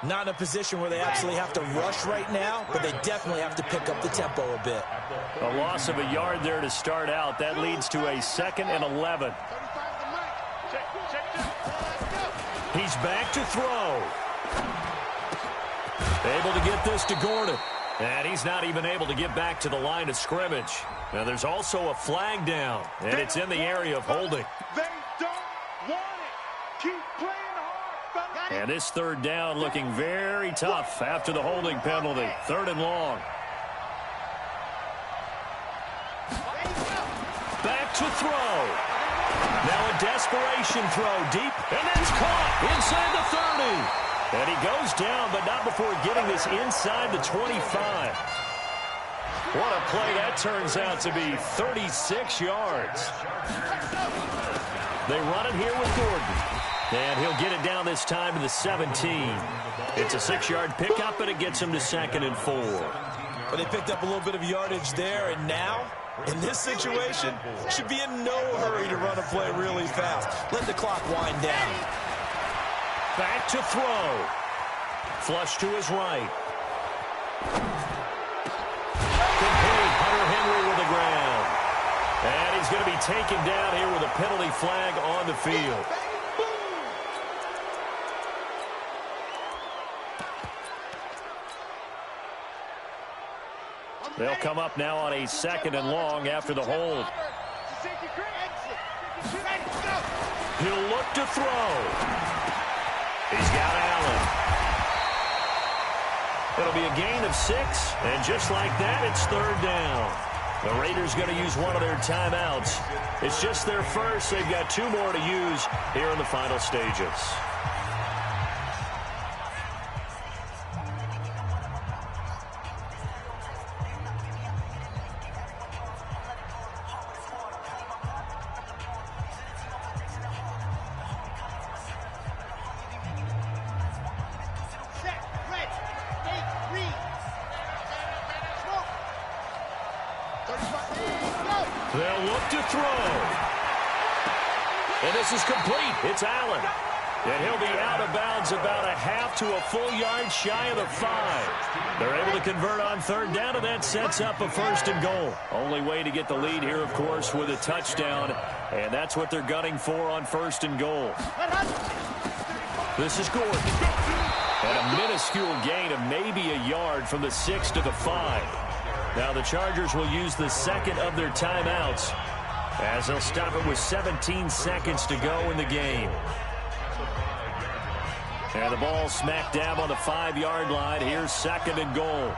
Not in a position where they absolutely have to rush right now, but they definitely have to pick up the tempo a bit. A loss of a yard there to start out. That leads to a 2nd and 11. He's back to throw. Able to get this to Gordon. And he's not even able to get back to the line of scrimmage. Now there's also a flag down, and it's in the area of holding. They don't want it. Keep playing hard, fellas. And this third down looking very tough after the holding penalty. 3rd and long. Back to throw. Now a desperation throw deep, and that's caught inside the 30. And he goes down, but not before getting this inside the 25. What a play that turns out to be, 36 yards. They run it here with Gordon. And he'll get it down this time to the 17. It's a 6-yard pickup, and it gets him to 2nd and 4. But they picked up a little bit of yardage there, and now, in this situation, should be in no hurry to run a play really fast. Let the clock wind down. Back to throw. Flush to his right. Complete. Hunter Henry with the ground. And he's going to be taken down here with a penalty flag on the field. They'll come up now on a 2nd and long after the hold. He'll look to throw. He's got Allen. It'll be a gain of 6, and just like that, it's 3rd down. The Raiders going to use one of their timeouts. It's just their first. They've got 2 more to use here in the final stages. They'll look to throw. And this is complete. It's Allen. And he'll be out of bounds about a half to a full yard shy of the 5. They're able to convert on 3rd down, and that sets up a 1st and goal. Only way to get the lead here, of course, with a touchdown. And that's what they're gunning for on 1st and goal. This is Gordon. And a minuscule gain of maybe a yard from the 6 to the 5. Now the Chargers will use the 2nd of their timeouts as they'll stop it with 17 seconds to go in the game. And the ball smack dab on the 5-yard line. Here's 2nd and goal.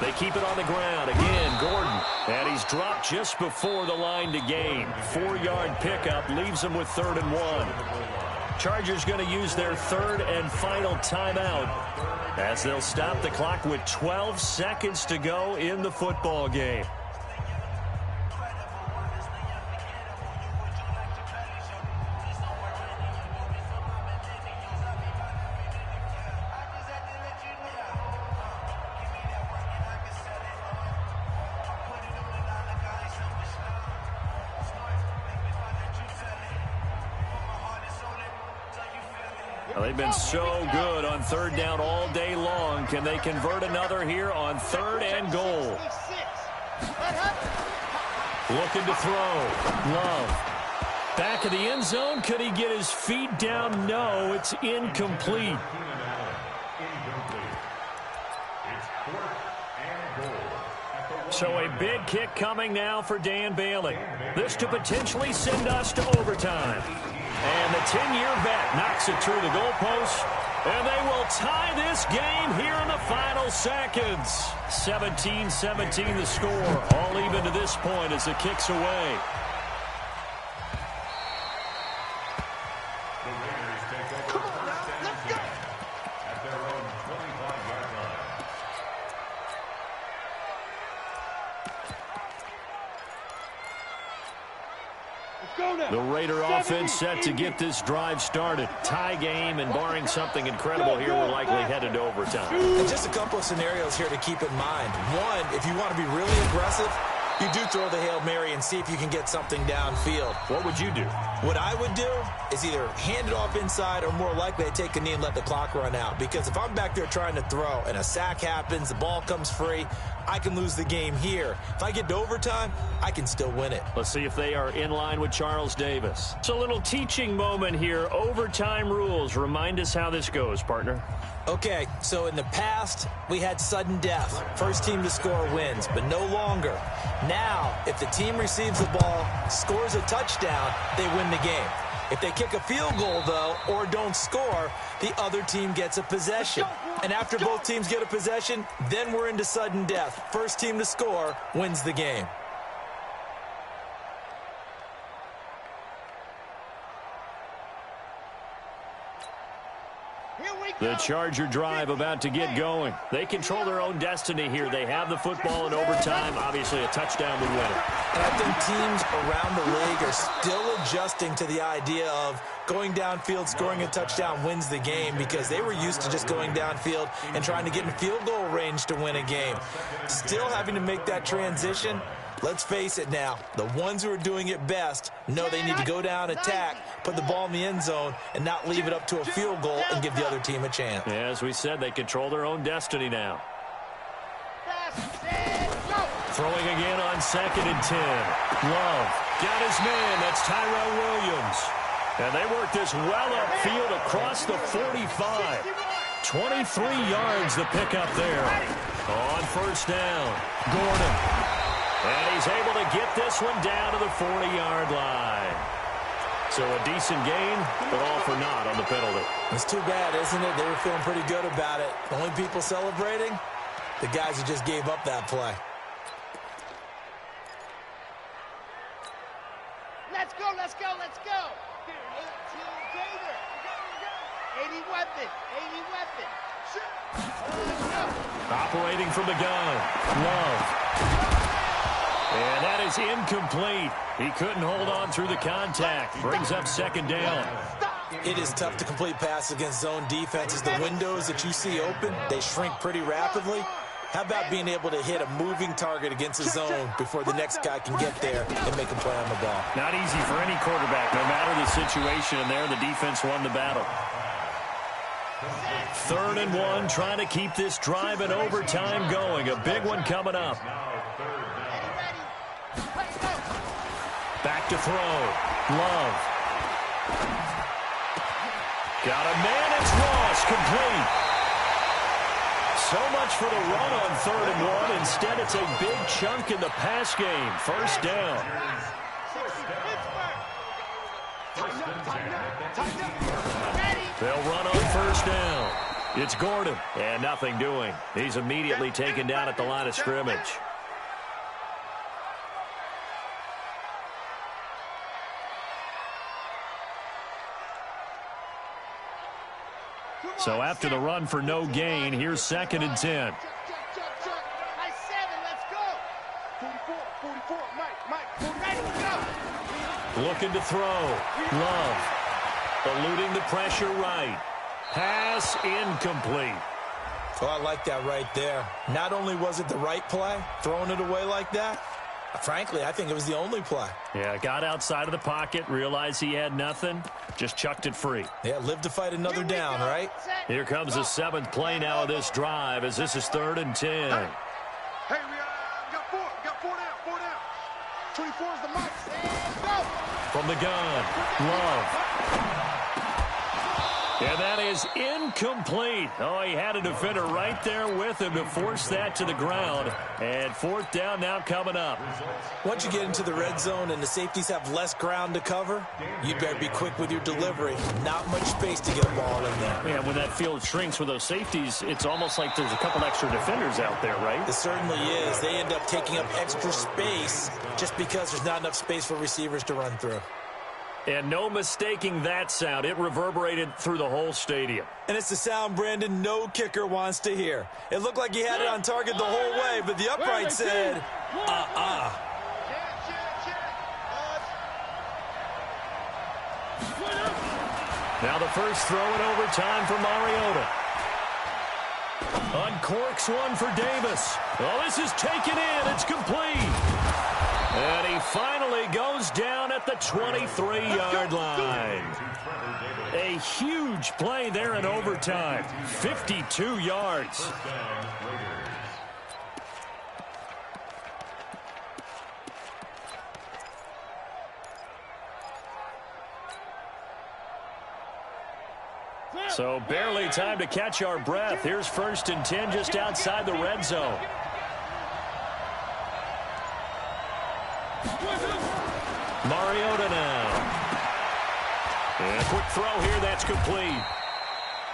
They keep it on the ground. Again, Gordon. And he's dropped just before the line to gain. 4-yard pickup leaves them with 3rd and 1. Chargers going to use their 3rd and final timeout as they'll stop the clock with 12 seconds to go in the football game. They've been so good on 3rd down all day long. Can they convert another here on 3rd and goal? Looking to throw. Love. Back of the end zone. Could he get his feet down? No, it's incomplete. So a big kick coming now for Dan Bailey. This to potentially send us to overtime. And the 10-year vet knocks it through the goalpost. And they will tie this game here in the final seconds. 17-17 the score. All even to this point as the kick's away. The Raiders take over 1st and 10 at their own 25-yard line. The Raider offense set to get this drive started. Tie game, and barring something incredible here, we're likely headed to overtime. And just a couple of scenarios here to keep in mind. One, if you want to be really aggressive, you do throw the Hail Mary and see if you can get something downfield. What would you do? What I would do is either hand it off inside or more likely I take a knee and let the clock run out. Because if I'm back there trying to throw and a sack happens, the ball comes free, I can lose the game here. If I get to overtime, I can still win it. Let's see if they are in line with Charles Davis. It's a little teaching moment here. Overtime rules. Remind us how this goes, partner. Okay, so in the past, we had sudden death. First team to score wins, but no longer. Now, if the team receives the ball, scores a touchdown, they win the game. If they kick a field goal, though, or don't score, the other team gets a possession. And after both teams get a possession, then we're into sudden death. First team to score wins the game. The Charger drive about to get going. They control their own destiny here. They have the football in overtime. Obviously, a touchdown would win it. And I think teams around the league are still adjusting to the idea of going downfield, scoring a touchdown wins the game, because they were used to just going downfield and trying to get in field goal range to win a game. Still having to make that transition. Let's face it now, the ones who are doing it best know they need to go down, attack, put the ball in the end zone, and not leave it up to a field goal and give the other team a chance. Yeah, as we said, they control their own destiny now. Throwing again on 2nd and 10. Love got his man. That's Tyrell Williams. And they work this well upfield across the 45. 23 yards to pick up there. On 1st down, Gordon. And he's able to get this one down to the 40-yard line. So a decent gain, but all for naught on the penalty. It's too bad, isn't it? They were feeling pretty good about it. The only people celebrating, the guys who just gave up that play. Let's go, let's go, let's go. 80 weapon, 80 weapon. Operating from the gun, Love. And that is incomplete. He couldn't hold on through the contact. Brings up 2nd down. It is tough to complete passes against zone defenses. The windows that you see open, they shrink pretty rapidly. How about being able to hit a moving target against a zone before the next guy can get there and make a play on the ball? Not easy for any quarterback, no matter the situation. And there, the defense won the battle. 3rd and 1, trying to keep this drive in overtime going. A big one coming up. Back to throw. Love. Got a man. It's Ross. Complete. So much for the run on 3rd and 1. Instead, it's a big chunk in the pass game. 1st down. They'll run on 1st down. It's Gordon. And nothing doing. He's immediately taken down at the line of scrimmage. So after the run for no gain, here's 2nd and 10. Looking to throw. Love. Eluding the pressure right. Pass incomplete. Oh, I like that right there. Not only was it the right play, throwing it away like that, frankly, I think it was the only play. Yeah, got outside of the pocket, realized he had nothing, just chucked it free. Yeah, live to fight another down, right? Here comes the 7th play now of this drive as this is 3rd and 10. Hey, we got 4. We got 4 down. 4 down. 24 is the max. Go. From the gun, Love. And that is incomplete. Oh, he had a defender right there with him to force that to the ground. And 4th down now coming up. Once you get into the red zone and the safeties have less ground to cover, you better be quick with your delivery. Not much space to get a ball in there. Yeah, when that field shrinks with those safeties, it's almost like there's a couple extra defenders out there, right? It certainly is. They end up taking up extra space just because there's not enough space for receivers to run through. And no mistaking that sound. It reverberated through the whole stadium. And it's the sound, Brandon, no kicker wants to hear. It looked like he had it on target the whole way, but the upright said, Now the first throw in overtime for Mariota. Uncorks one for Davis. Oh, this is taken in. It's complete. And he finally goes down at the 23-yard line. A huge play there in overtime. 52 yards. So barely time to catch our breath. Here's 1st and 10 just outside the red zone. Mariota now. And a quick throw here, that's complete.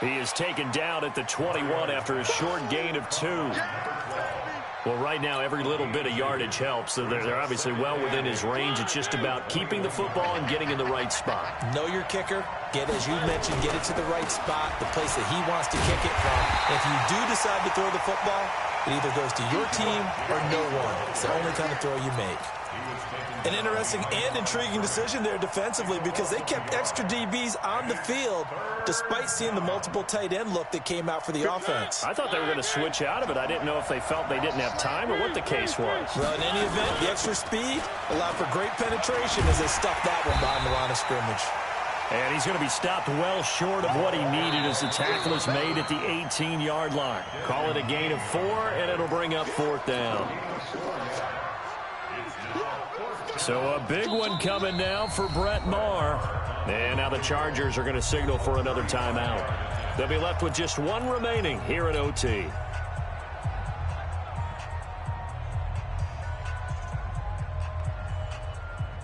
He is taken down at the 21 after a short gain of 2. Well, right now, every little bit of yardage helps. So they're obviously well within his range. It's just about keeping the football and getting in the right spot. Know your kicker, as you mentioned, get it to the right spot, the place that he wants to kick it from. And if you do decide to throw the football, it either goes to your team or no one. It's the only kind of throw you make. An interesting and intriguing decision there defensively because they kept extra DBs on the field despite seeing the multiple tight end look that came out for the offense. I thought they were going to switch out of it. I didn't know if they felt they didn't have time or what the case was. Well, in any event, the extra speed allowed for great penetration as they stuffed that one behind the line of scrimmage. And he's going to be stopped well short of what he needed as the tackle is made at the 18-yard line. Call it a gain of 4, and it'll bring up 4th down. So a big one coming now for Brett Maher. And now the Chargers are going to signal for another timeout. They'll be left with just one remaining here at OT.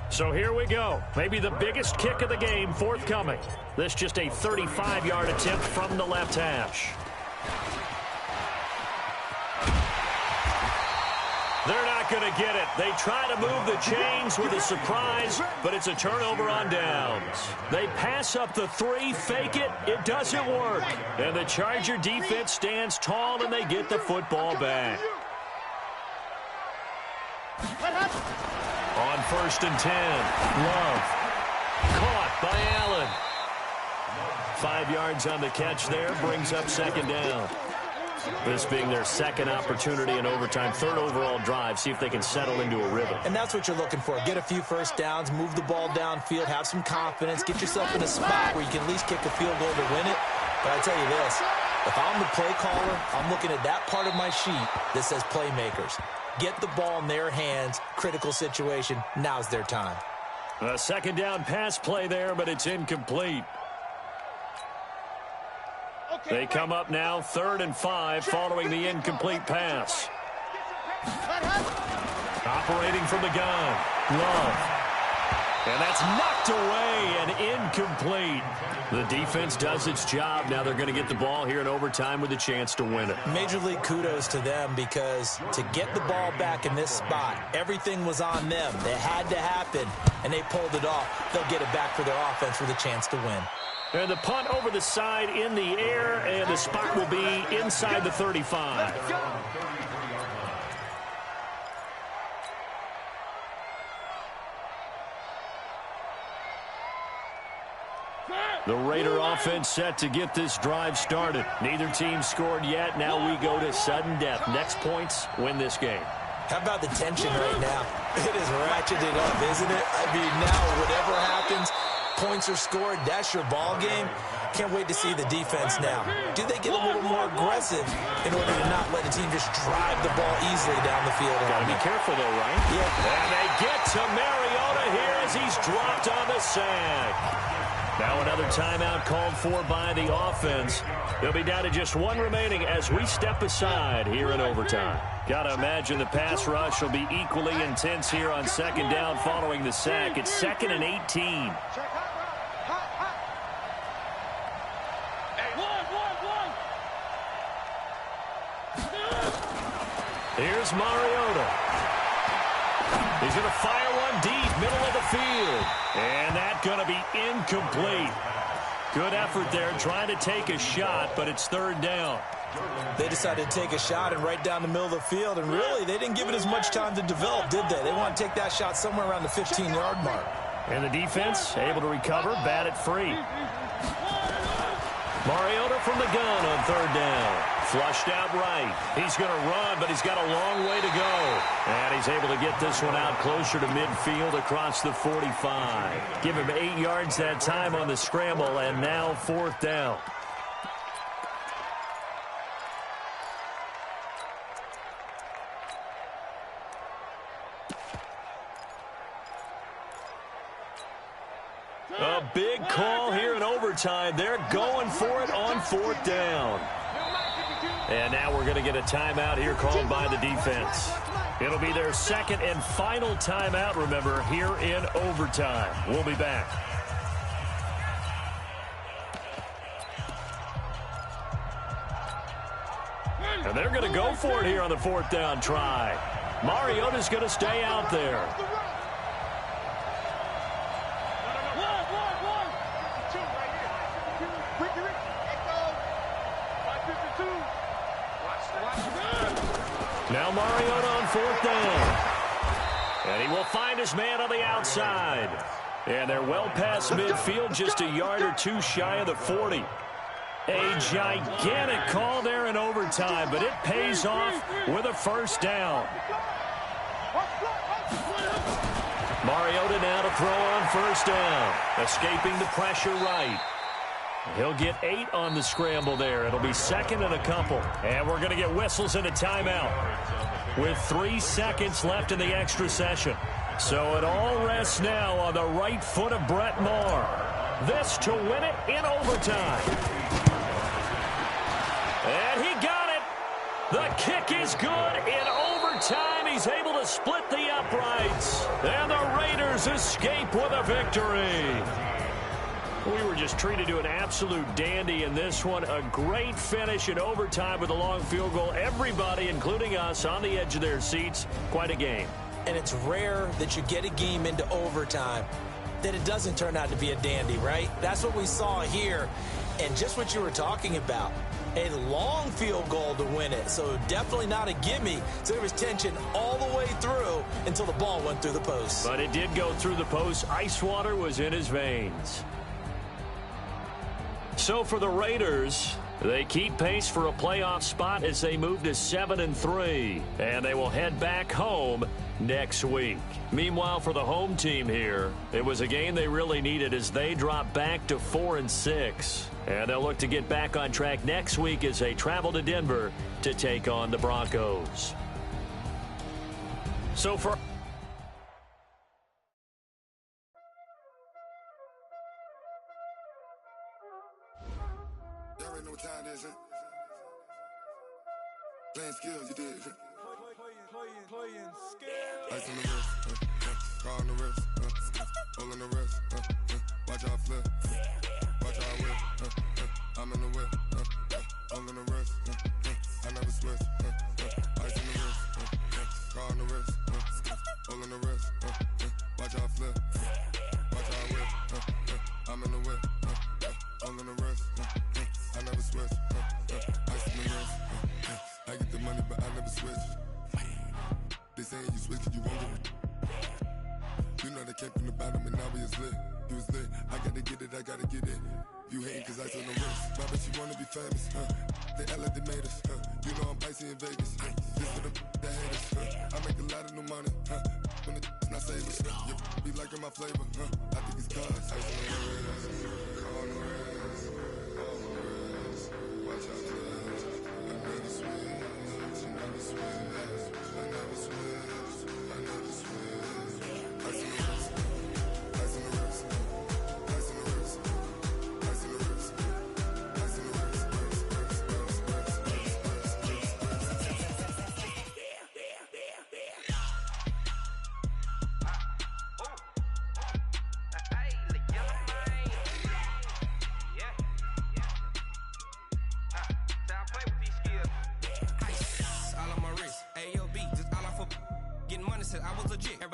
So here we go. Maybe the biggest kick of the game forthcoming. This just a 35-yard attempt from the left hash. They're not going to get it. They try to move the chains with a surprise, but it's a turnover on downs. They pass up the 3, fake it. It doesn't work. And the Charger defense stands tall, and they get the football back. On 1st and 10, Love. Caught by Allen. 5 yards on the catch there, brings up 2nd down. This being their second opportunity in overtime, 3rd overall drive, see if they can settle into a rhythm. And that's what you're looking for. Get a few first downs, move the ball downfield, have some confidence, get yourself in a spot where you can at least kick a field goal to win it. But I tell you this, if I'm the play caller, I'm looking at that part of my sheet that says playmakers. Get the ball in their hands, critical situation, now's their time. A 2nd down pass play there, but it's incomplete. They come up now 3rd and 5 following the incomplete pass. Operating from the gun, Love. And that's knocked away and incomplete. The defense does its job. Now they're going to get the ball here in overtime with a chance to win it. Major league kudos to them because to get the ball back in this spot, everything was on them. It had to happen, and they pulled it off. They'll get it back for their offense with a chance to win. And the punt over the side in the air, and the spot will be inside the 35. The Raider offense set to get this drive started. Neither team scored yet. Now we go to sudden death. Next points win this game. How about the tension right now? It is ratcheted up, isn't it? I mean, now whatever happens, points are scored, that's your ball game. Can't wait to see the defense now. Do they get a little more aggressive in order to not let a team just drive the ball easily down the field? Got to be careful, though, right? Yeah. And they get to Mariota here as he's dropped on the sack. Now another timeout called for by the offense. They'll be down to just one remaining as we step aside here in overtime. Got to imagine the pass rush will be equally intense here on 2nd down following the sack. It's 2nd and 18. Here's Mariota. He's going to fire one deep, middle of the field. And that's going to be incomplete. Good effort there, trying to take a shot, but it's 3rd down. They decided to take a shot and right down the middle of the field, and really, they didn't give it as much time to develop, did they? They want to take that shot somewhere around the 15-yard mark. And the defense able to recover, bat it free. Mariota from the gun on 3rd down. Flushed out right. He's going to run, but he's got a long way to go. And he's able to get this one out closer to midfield across the 45. Give him 8 yards that time on the scramble, and now 4th down. A big call here in overtime. They're going for it on 4th down. And now we're going to get a timeout here called by the defense. It'll be their 2nd and final timeout, remember, here in overtime. We'll be back. And they're going to go for it here on the 4th down try. Mariota's going to stay out there. Now Mariota on 4th down. And he will find his man on the outside. And they're well past midfield, just a yard or two shy of the 40. A gigantic call there in overtime, but it pays off with a first down. Mariota now to throw on 1st down. Escaping the pressure right. He'll get 8 on the scramble there. It'll be 2nd and a couple. And we're going to get whistles and a timeout with 3 seconds left in the extra session. So it all rests now on the right foot of Brett Maher. This to win it in overtime. And he got it. The kick is good in overtime. He's able to split the uprights. And the Raiders escape with a victory. We were just treated to an absolute dandy in this one. A great finish in overtime with a long field goal. Everybody, including us, on the edge of their seats. Quite a game. And it's rare that you get a game into overtime that it doesn't turn out to be a dandy, right? That's what we saw here. And just what you were talking about, a long field goal to win it. So definitely not a gimme. So there was tension all the way through until the ball went through the post. But it did go through the post. Ice water was in his veins. So for the Raiders, they keep pace for a playoff spot as they move to 7-3. And they will head back home next week. Meanwhile, for the home team here, it was a game they really needed as they drop back to 4-6. And they'll look to get back on track next week as they travel to Denver to take on the Broncos. So for... Y'all already know what time it is, huh? Playing skills, you did. Playing skills. Ice on the wrist, car on the wrist, hole in the wrist, watch out flip, watch out whip, I'm in the whip, hole in the wrist, I never switch, ice on the wrist, car on the wrist, hole in the wrist, watch out flip, watch out whip, I'm in the whip, hole in the wrist, I never switch, ice on the wrist, I get the money but I never switch. They saying you switch and you won't get it. You know they came from the bottom and now we is lit. You was lit, I gotta get it, I gotta get it. You hating cause ice on the wrist. Why bet you wanna be famous, They act like they made us, You know I'm icy in Vegas, This for the that hate us, I make a lot of new money, When the not savers, You be liking my flavor, I think it's cause ice on the wrist, on the wrist, on the wrist. Watch out for this, I never switch, I never switch.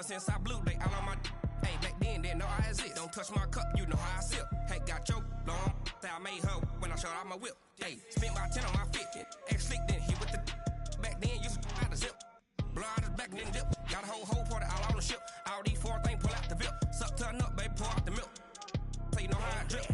Since I blew, they all on my hey, back then, didn't know I had it. Don't touch my cup, you know how I sip. Hey, got your long, say I made her when I showed out my whip. Hey, spent my 10 on my 50. Ex-slick, then he with the back then, used to out the zip. Blow out his back, then dip. Got a whole party all on the ship. All these 4 things, pull out the VIP. Suck, turn up, baby, pour out the milk. So you know how I drip.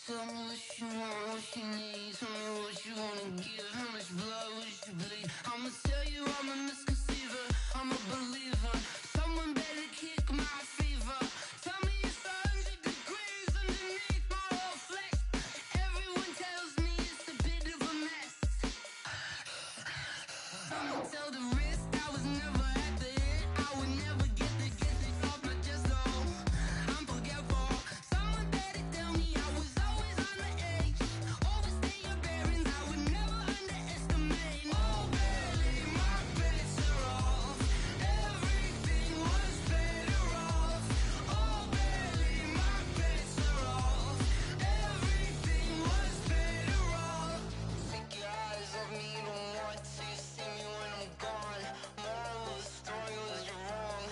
Tell me what you want, what you need. Tell me what you wanna give. How much blood would you bleed? I'ma tell you I'm a misconceiver. I'm a believer. Someone better kick my fever. Tell me it's 100 degrees underneath my whole flesh. Everyone tells me it's a bit of a mess. I'ma tell the risk I was never at the end. I would never get the off my chest, though. I'm forgetful. Someone better tell me I was always on the edge. Overstay your bearings, I would never underestimate. Oh, barely, my bets are off. Everything was better off. Oh, barely, my bets are off. Everything was better off. Take your eyes off me, you don't want to see me when I'm gone. Moral of the story was you're wrong.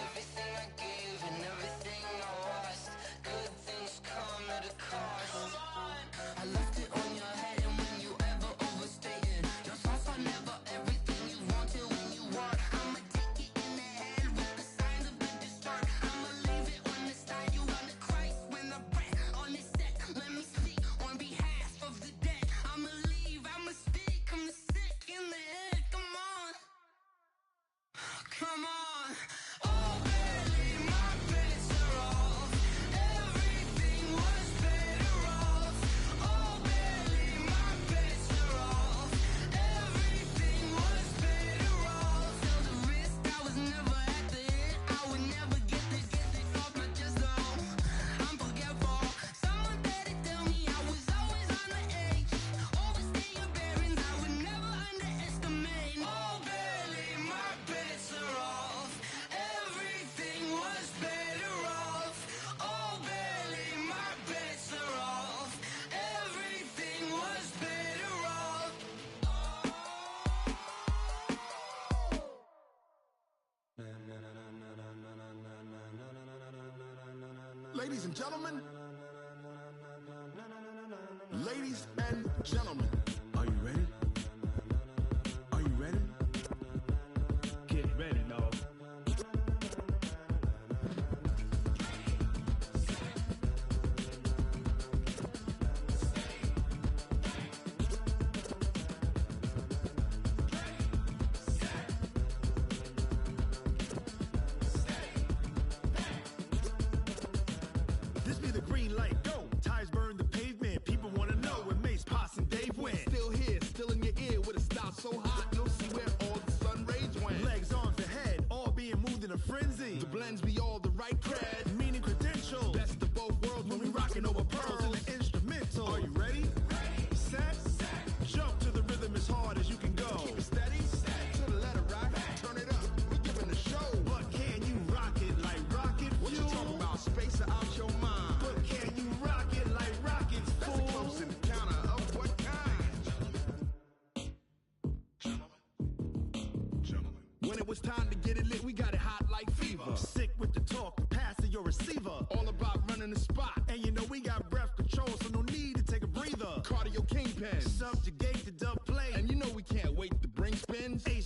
Everything I gave and everything I lost. Good things come at a cost. I left it on your head, and when you ever overstay it, your thoughts are never everything you wanted when you want. I'ma take it in the head with the signs of a distort. I'ma leave it on the side. You wanna Christ when the breath on this set. Let me speak on behalf of the dead. I'ma leave, I'ma speak. I'm the sick in the head. Come on, come on. Oh, barely, my bets are off. Everything was better off. Oh, barely, my bets are off. Everything was better off. Tell the risk I was never at the end. I would never get this off my chest, though. I'm forgetful. Someone better tell me I was always on the edge. Overstay your bearings, I would never underestimate. Oh, barely, my bets are off. Everything was better off. Oh, barely, my bets are off. Everything was better off. Ladies and gentlemen, ladies and gentlemen, are you ready? Are you ready? Get ready, dog. This be the green light, go. Tires burn the pavement. People wanna know where Mace, Poss, and Dave went. Still here, still in your ear with a style so hot, you'll see where all the sun rays went. Legs on for head, all being moved in a frenzy. The blends be all the right cred. Meaning credentials. Best of both worlds when we rockin' over pearls. in the instrumental. Are you ready? Set, jump to the rhythm as hard as you can go. Keep it steady, to the letter right. Turn it up, we giving the show. But can you rock it like rocket fuel? What you talking about? Space or out your mind? But can you rock it like rockets, That's a fool? close encounter of what kind? Gentlemen. When it was time to get it lit, we got it hot like fever. Sick with the talk, pass to your receiver. All about running the spot. And you know we got breath control, so no need to take a breather. Cardio kingpin. Subjugate the dub play. And you know we can't wait to bring spins. A